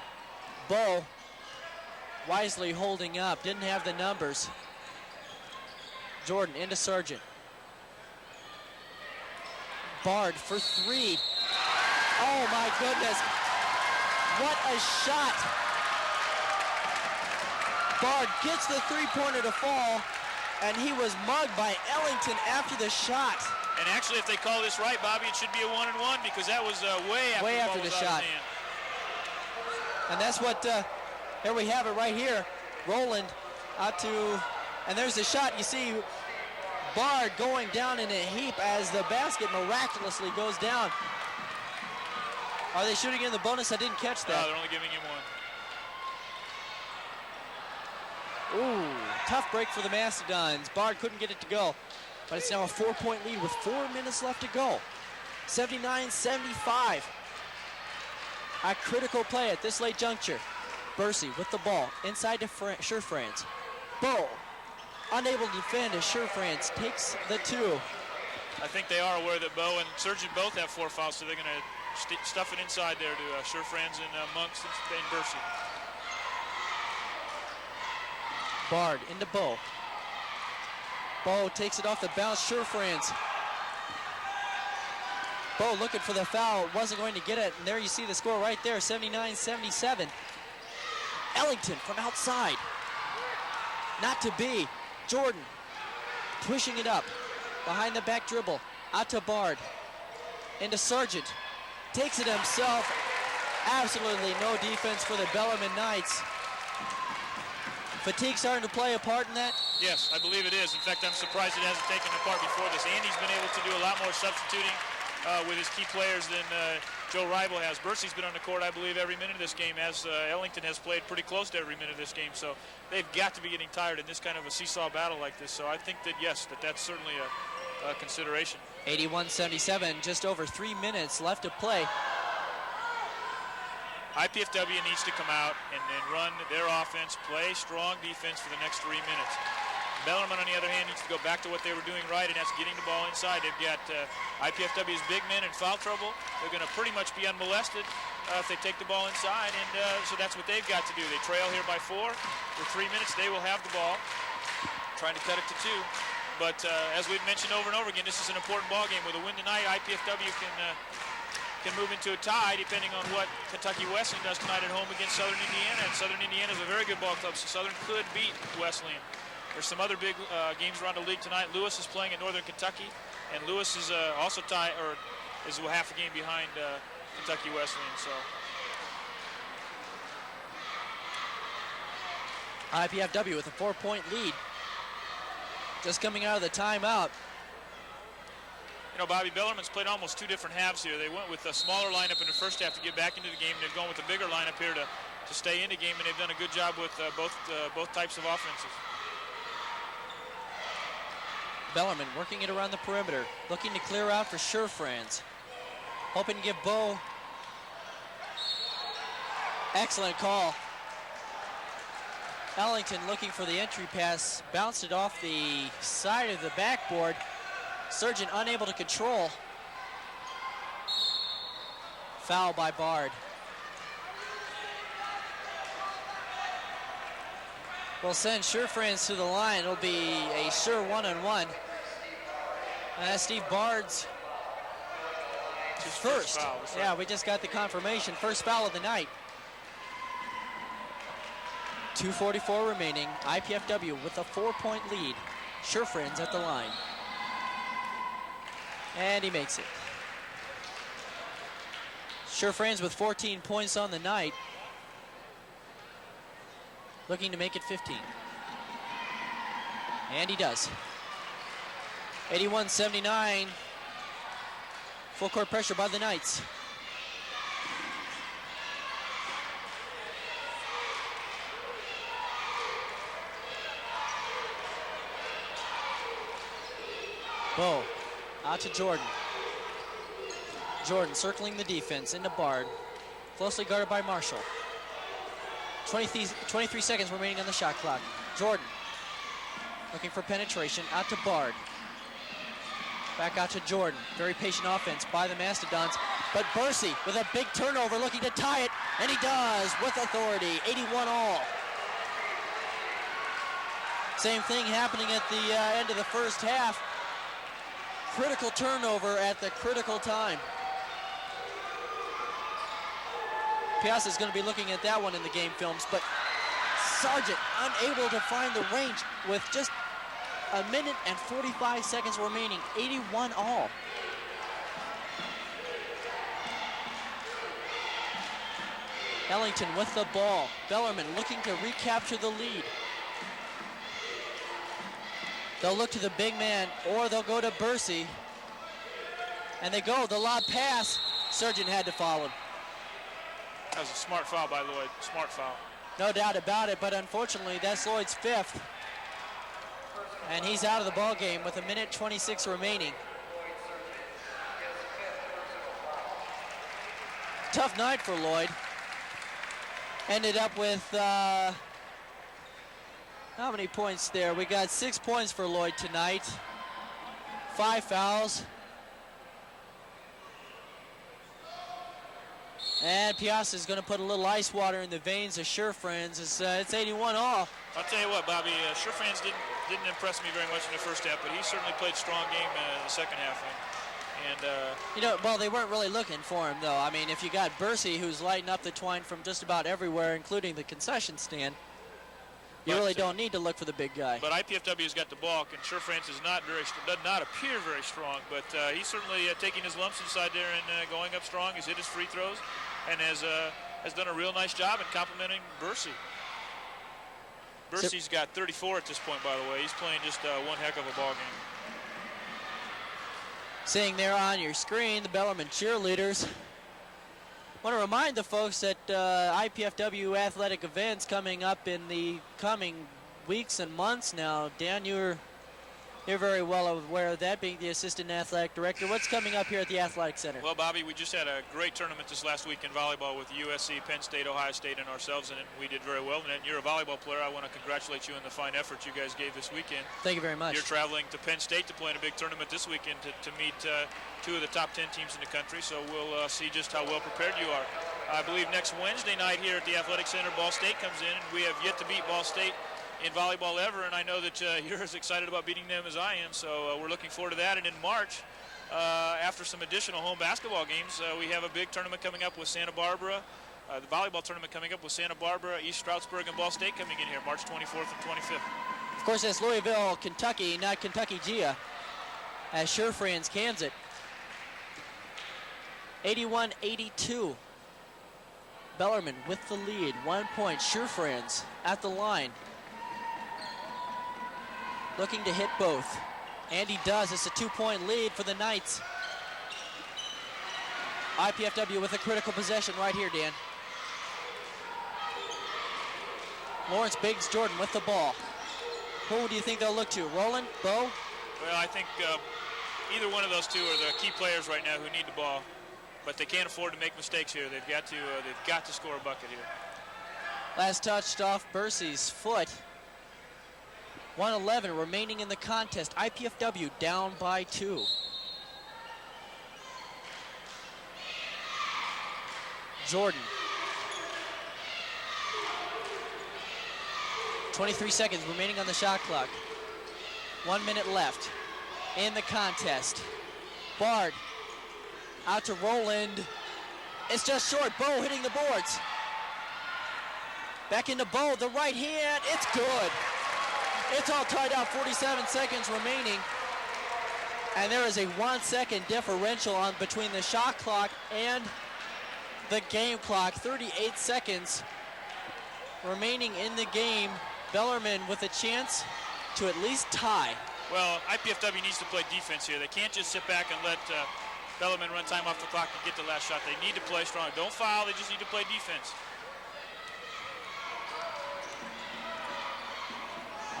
Bo wisely holding up. Didn't have the numbers. Jordan into Sargent. Bard for 3. Oh my goodness. What a shot. Bard gets the 3-pointer to fall, and he was mugged by Ellington after the shot. And actually, if they call this right, Bobby, it should be a 1-and-1 because that was way after the shot. And that's what, here we have it right here. Rowland out to, and there's the shot. You see Bard going down in a heap as the basket miraculously goes down. Are they shooting in the bonus? I didn't catch that. No, they're only giving him 1. Ooh, tough break for the Mastodons. Bard couldn't get it to go, but it's now a 4-point lead with 4 minutes left to go. 79-75. A critical play at this late juncture. Bursey with the ball inside to Surefriends. Bo unable to defend as Surefriends takes the 2. I think they are aware that Bo and Surgeon both have 4 fouls, so they're going to stuff it inside there to Surefriends and Monks and Bursey. Bard into Bo. Bo takes it off the bounce. Surefriends. Bo looking for the foul. Wasn't going to get it. And there you see the score right there. 79-77. Ellington from outside. Not to be. Jordan pushing it up. Behind the back dribble. Out to Bard. Into Sargent. Takes it himself. Absolutely no defense for the Bellarmine Knights. Fatigue starting to play a part in that? Yes, I believe it is. In fact, I'm surprised it hasn't taken a part before this. Andy's been able to do a lot more substituting with his key players than Joe Rival has. Bursey's been on the court, I believe, every minute of this game, as Ellington has played pretty close to every minute of this game. So they've got to be getting tired in this kind of a seesaw battle like this. So I think that, yes, that's certainly a consideration. 81-77, just over 3 minutes left to play. IPFW needs to come out and run their offense, play strong defense for the next 3 minutes. Bellarmine, on the other hand, needs to go back to what they were doing right, and that's getting the ball inside. They've got IPFW's big men in foul trouble. They're going to pretty much be unmolested if they take the ball inside, and so that's what they've got to do. They trail here by 4. For 3 minutes, they will have the ball, trying to cut it to 2. But as we've mentioned over and over again, this is an important ball game. With a win tonight, IPFW can move into a tie depending on what Kentucky Wesleyan does tonight at home against Southern Indiana. And Southern Indiana is a very good ball club, so Southern could beat Wesleyan. There's some other big games around the league tonight. Lewis is playing at Northern Kentucky, and Lewis is also is half a game behind Kentucky Wesleyan. So IPFW with a 4-point lead, just coming out of the timeout. You know, Bobby, Bellarmine's played almost 2 different halves here. They went with a smaller lineup in the first half to get back into the game, and they've gone with a bigger lineup here to stay in the game, and they've done a good job with both types of offenses. Bellarmine working it around the perimeter, looking to clear out for Sure-Franz. Hoping to give Bo. Excellent call. Ellington looking for the entry pass, bounced it off the side of the backboard. Surgeon unable to control. Foul by Bard. We'll send Sure-Franz to the line. It'll be a sure 1-on-1. And that's Steve Bard's first. Foul, yeah, we just got the confirmation. First foul of the night. 2:44 remaining. IPFW with a 4-point lead. Sure-Franz at the line. And he makes it. Sure-Franz with 14 points on the night. Looking to make it 15. And he does. 81-79. Full court pressure by the Knights. Bo out to Jordan. Jordan circling the defense into Bard. Closely guarded by Marshall. 23 seconds remaining on the shot clock. Jordan looking for penetration out to Bard. Back out to Jordan. Very patient offense by the Mastodons. But Bursey with a big turnover looking to tie it, and he does with authority. 81 all. Same thing happening at the end of the first half. Critical turnover at the critical time. Piazza's going to be looking at that one in the game films, but Sargent unable to find the range with just 1 minute and 45 seconds remaining. 81 all. Ellington with the ball. Bellarmine looking to recapture the lead. They'll look to the big man, or they'll go to Bursey. And they go, the lob pass. Surgeon had to follow him. That was a smart foul by Lloyd, smart foul. No doubt about it, but unfortunately, that's Lloyd's 5th. And he's out of the ball game with 1 minute 26 remaining. Tough night for Lloyd. Ended up with, how many points there? We got 6 points for Lloyd tonight. 5 fouls. And Piazza's going to put a little ice water in the veins of Sure-Franz. It's 81 all. I'll tell you what, Bobby, Sure-Franz didn't impress me very much in the first half, but he certainly played a strong game in the second half. Well, they weren't really looking for him, though. I mean, if you got Bursey, who's lighting up the twine from just about everywhere, including the concession stand, you really don't need to look for the big guy. But IPFW's got the ball, and Sure-Franz does not appear very strong, but he's certainly taking his lumps inside there and going up strong. He's hit his free throws and has done a real nice job in complimenting Bursey. Bursey's got 34 at this point, by the way. He's playing just one heck of a ball game. Seeing there on your screen, the Bellarmine cheerleaders. Want to remind the folks that IPFW athletic events coming up in the coming weeks and months now. Dan, you're You're very well aware of that, being the assistant athletic director. What's coming up here at the Athletic Center? Well, Bobby, we just had a great tournament this last week in volleyball with USC, Penn State, Ohio State, and ourselves, and we did very well in it. You're a volleyball player. I want to congratulate you on the fine effort you guys gave this weekend. Thank you very much. You're traveling to Penn State to play in a big tournament this weekend to meet two of the top 10 teams in the country, so we'll see just how well prepared you are. I believe next Wednesday night here at the Athletic Center, Ball State comes in, and we have yet to beat Ball State in volleyball ever, and I know that you're as excited about beating them as I am, so we're looking forward to that. And in March, after some additional home basketball games, we have a big tournament coming up with Santa Barbara, the volleyball tournament coming up with Santa Barbara, East Stroudsburg, and Ball State coming in here March 24th and 25th. Of course, that's Louisville, Kentucky, not Kentucky Gia, as Sure-Friends cans it. 81-82. Bellarmine with the lead, 1 point. Sure-Friends at the line, looking to hit both. And he does. It's a 2-point lead for the Knights. IPFW with a critical possession right here, Dan. Lawrence Biggs Jordan with the ball. Who do you think they'll look to? Roland? Bo? Well, I think either one of those two are the key players right now who need the ball, but they can't afford to make mistakes here. They've got to score a bucket here. Last touched off Bursey's foot. 1:11 remaining in the contest. IPFW down by 2. Jordan. 23 seconds remaining on the shot clock. 1 minute left in the contest. Bard out to Roland. It's just short. Bo hitting the boards. Back into Bo, the right hand. It's good. It's all tied up, 47 seconds remaining. And there is a 1 second differential on between the shot clock and the game clock. 38 seconds remaining in the game. Bellarmine with a chance to at least tie. Well, IPFW needs to play defense here. They can't just sit back and let Bellarmine run time off the clock and get the last shot. They need to play strong. Don't foul, they just need to play defense.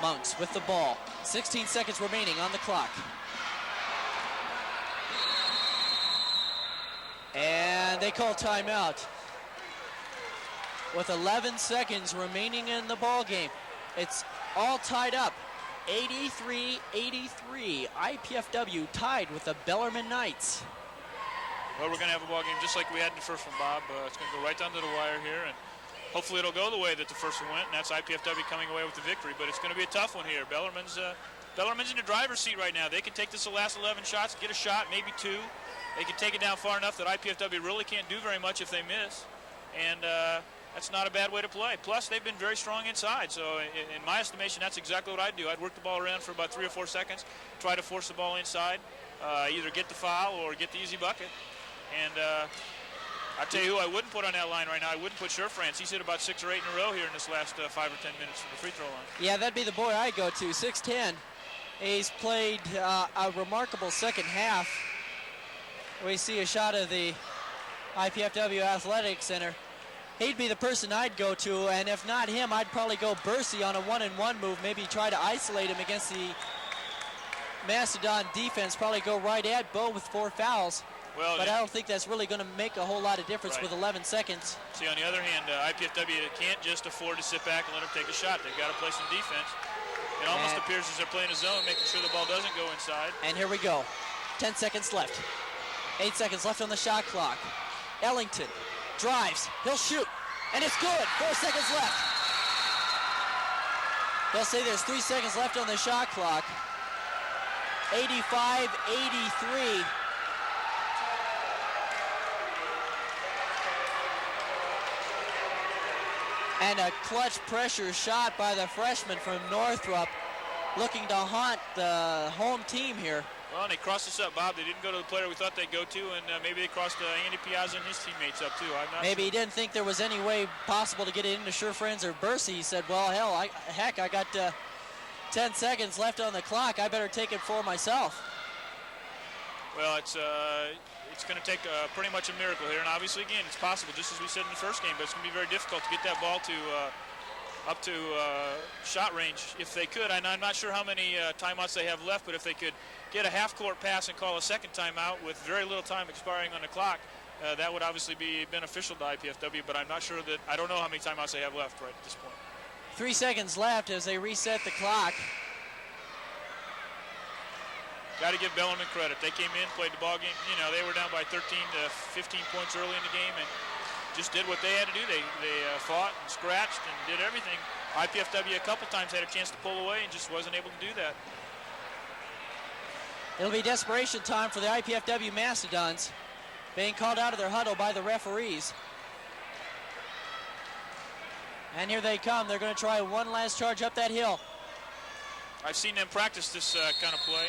Mounts with the ball. 16 seconds remaining on the clock. And they call timeout. With 11 seconds remaining in the ball game. It's all tied up. 83-83. IPFW tied with the Bellarmine Knights. Well, we're going to have a ball game just like we had in the first one, Bob. It's going to go right down to the wire here, and hopefully it'll go the way that the first one went, and that's IPFW coming away with the victory. But it's going to be a tough one here. Bellarmine's in the driver's seat right now. They can take this the last 11 shots, get a shot, maybe 2. They can take it down far enough that IPFW really can't do very much if they miss. And that's not a bad way to play. Plus, they've been very strong inside. So in my estimation, that's exactly what I'd do. I'd work the ball around for about 3 or 4 seconds, try to force the ball inside, either get the foul or get the easy bucket. And I'll tell you who I wouldn't put on that line right now. I wouldn't put Sure-Friends. He's hit about 6 or 8 in a row here in this last 5 or 10 minutes from the free throw line. Yeah, that'd be the boy I'd go to. 6'10". He's played a remarkable second half. We see a shot of the IPFW Athletic Center. He'd be the person I'd go to, and if not him, I'd probably go Bursey on a 1-and-1 move, maybe try to isolate him against the Mastodon defense, probably go right at Bo with 4 fouls. Well, but I don't think that's really going to make a whole lot of difference with 11 seconds. See, on the other hand, IPFW can't just afford to sit back and let him take a shot. They've got to play some defense. It almost appears as they're playing a zone, making sure the ball doesn't go inside. And here we go. 10 seconds left. 8 seconds left on the shot clock. Ellington drives. He'll shoot. And it's good. 4 seconds left. They'll say there's 3 seconds left on the shot clock. 85-83. And a clutch pressure shot by the freshman from Northrop, looking to haunt the home team here. Well, and they crossed us up, Bob. They didn't go to the player we thought they'd go to, and maybe they crossed Andy Piazza and his teammates up, too. I'm not maybe sure. He didn't think there was any way possible to get it into Sure-Friends or Bursey. He said, well, hell, I got 10 seconds left on the clock. I better take it for myself. Well, it's going to take pretty much a miracle here, and obviously, again, it's possible, just as we said in the first game, but it's going to be very difficult to get that ball to up to shot range if they could. And I'm not sure how many timeouts they have left, but if they could get a half-court pass and call a second timeout with very little time expiring on the clock, that would obviously be beneficial to IPFW, but I'm not sure that, I don't know how many timeouts they have left right at this point. 3 seconds left as they reset the clock. Got to give Bellarmine credit. They came in, played the ball game. You know, they were down by 13 to 15 points early in the game and just did what they had to do. They fought and scratched and did everything. IPFW a couple times had a chance to pull away and just wasn't able to do that. It'll be desperation time for the IPFW Mastodons, being called out of their huddle by the referees. And here they come. They're going to try one last charge up that hill. I've seen them practice this kind of play.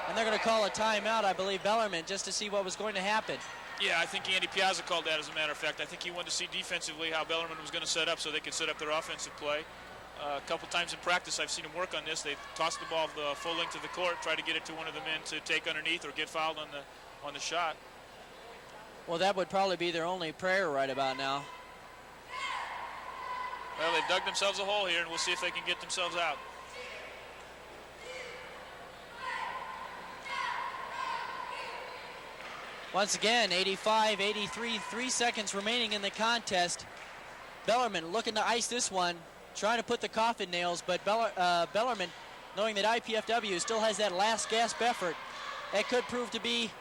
And they're going to call a timeout, I believe, Bellarmine, just to see what was going to happen. Yeah, I think Andy Piazza called that, as a matter of fact. I think he wanted to see defensively how Bellarmine was going to set up so they could set up their offensive play. A couple times in practice, I've seen them work on this. They've tossed the ball the full length of the court, try to get it to one of the men to take underneath or get fouled on the shot. Well, that would probably be their only prayer right about now. Well, they've dug themselves a hole here, and we'll see if they can get themselves out. Once again, 85-83, 3 seconds remaining in the contest. Bellarmine looking to ice this one, trying to put the coffin nails, but Bellarmine, knowing that IPFW still has that last gasp effort, it could prove to be,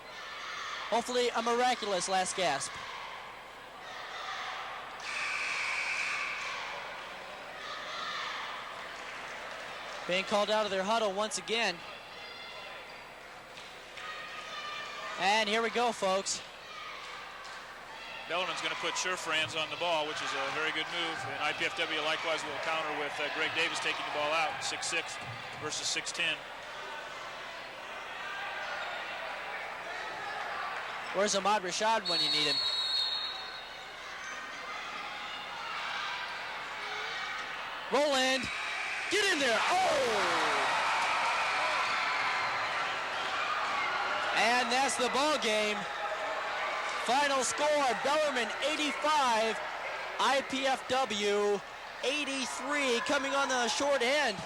hopefully, a miraculous last gasp. Being called out of their huddle once again. And here we go, folks. Bellarmine's going to put Sherfranz on the ball, which is a very good move. And IPFW likewise will counter with Greg Davis taking the ball out, 6'6" versus 6'10". Where's Ahmad Rashad when you need him? Roland, get in there. Oh! And that's the ball game. Final score, Bellarmine 85, IPFW 83, coming on the short end.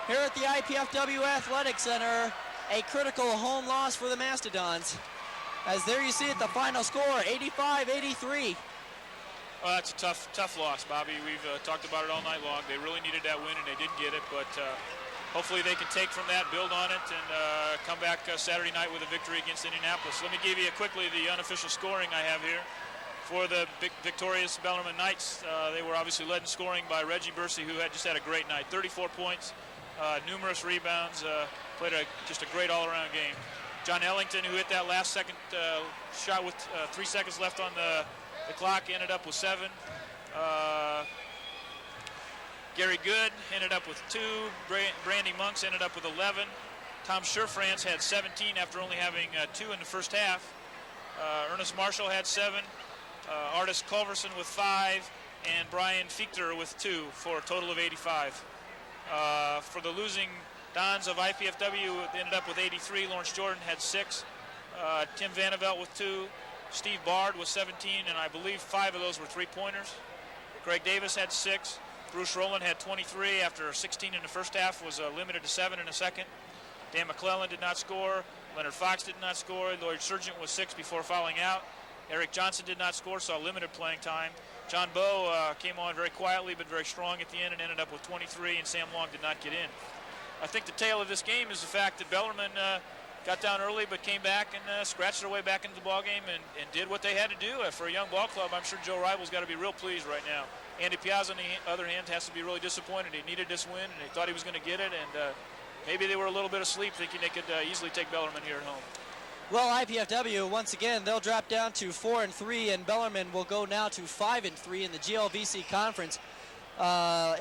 Here at the IPFW Athletic Center, a critical home loss for the Mastodons. As there you see it, the final score, 85-83. Oh, that's a tough loss, Bobby. We've talked about it all night long. They really needed that win, and they didn't get it, but hopefully they can take from that, build on it, and come back Saturday night with a victory against Indianapolis. Let me give you quickly the unofficial scoring I have here. For the victorious Bellarmine Knights, they were obviously led in scoring by Reggie Bursey, who had just had a great night. 34 points, numerous rebounds, played just a great all-around game. John Ellington, who hit that last second shot with 3 seconds left on the clock, ended up with 7. Gary Good ended up with 2. Brandy Monks ended up with 11. Tom Sherfranz had 17 after only having 2 in the first half. Ernest Marshall had 7. Artis Culverson with 5. And Brian Fichter with 2 for a total of 85. For the losing Dons of IPFW, ended up with 83. Lawrence Jordan had 6. Tim Vandervelt with 2. Steve Bard with 17, and I believe 5 of those were three-pointers. Greg Davis had 6. Bruce Rowland had 23 after 16 in the first half, was limited to 7 in the second. Dan McClellan did not score. Leonard Fox did not score. Lloyd Surgent was 6 before fouling out. Eric Johnson did not score, saw limited playing time. John Bowe came on very quietly but very strong at the end and ended up with 23, and Sam Long did not get in. I think the tale of this game is the fact that Bellarmine got down early but came back and scratched their way back into the ballgame and did what they had to do. For a young ball club, I'm sure Joe Rival's got to be real pleased right now. Andy Piazza, on the other hand, has to be really disappointed. He needed this win, and he thought he was going to get it, and maybe they were a little bit asleep thinking they could easily take Bellarmine here at home. Well, IPFW, once again, they'll drop down to 4-3, and Bellarmine will go now to 5-3 in the GLVC Conference.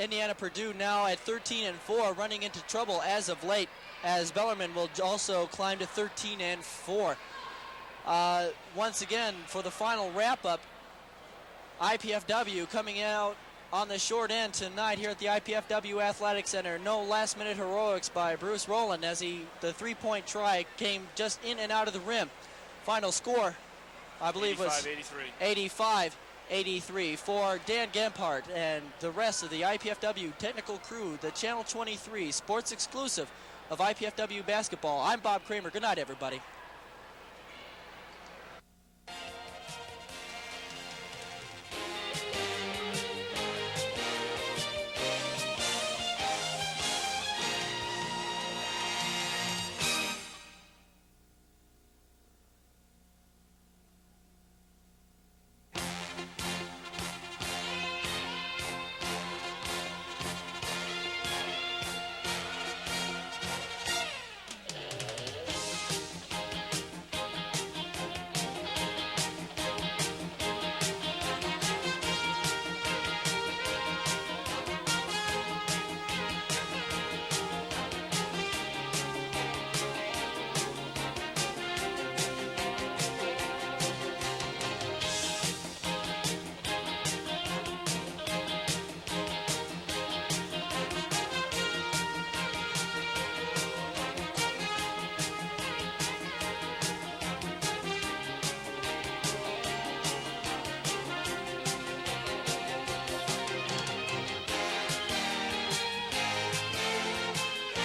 Indiana Purdue now at 13-4, running into trouble as of late, as Bellarmine will also climb to 13-4. Once again, for the final wrap-up, IPFW coming out on the short end tonight here at the IPFW Athletic Center. No last-minute heroics by Bruce Rowland as the three-point try came just in and out of the rim. Final score, I believe, was 85-83. 85. 83. For Dan Gemphardt and the rest of the IPFW technical crew, the Channel 23 sports exclusive of IPFW basketball, I'm Bob Kramer. Good night, everybody.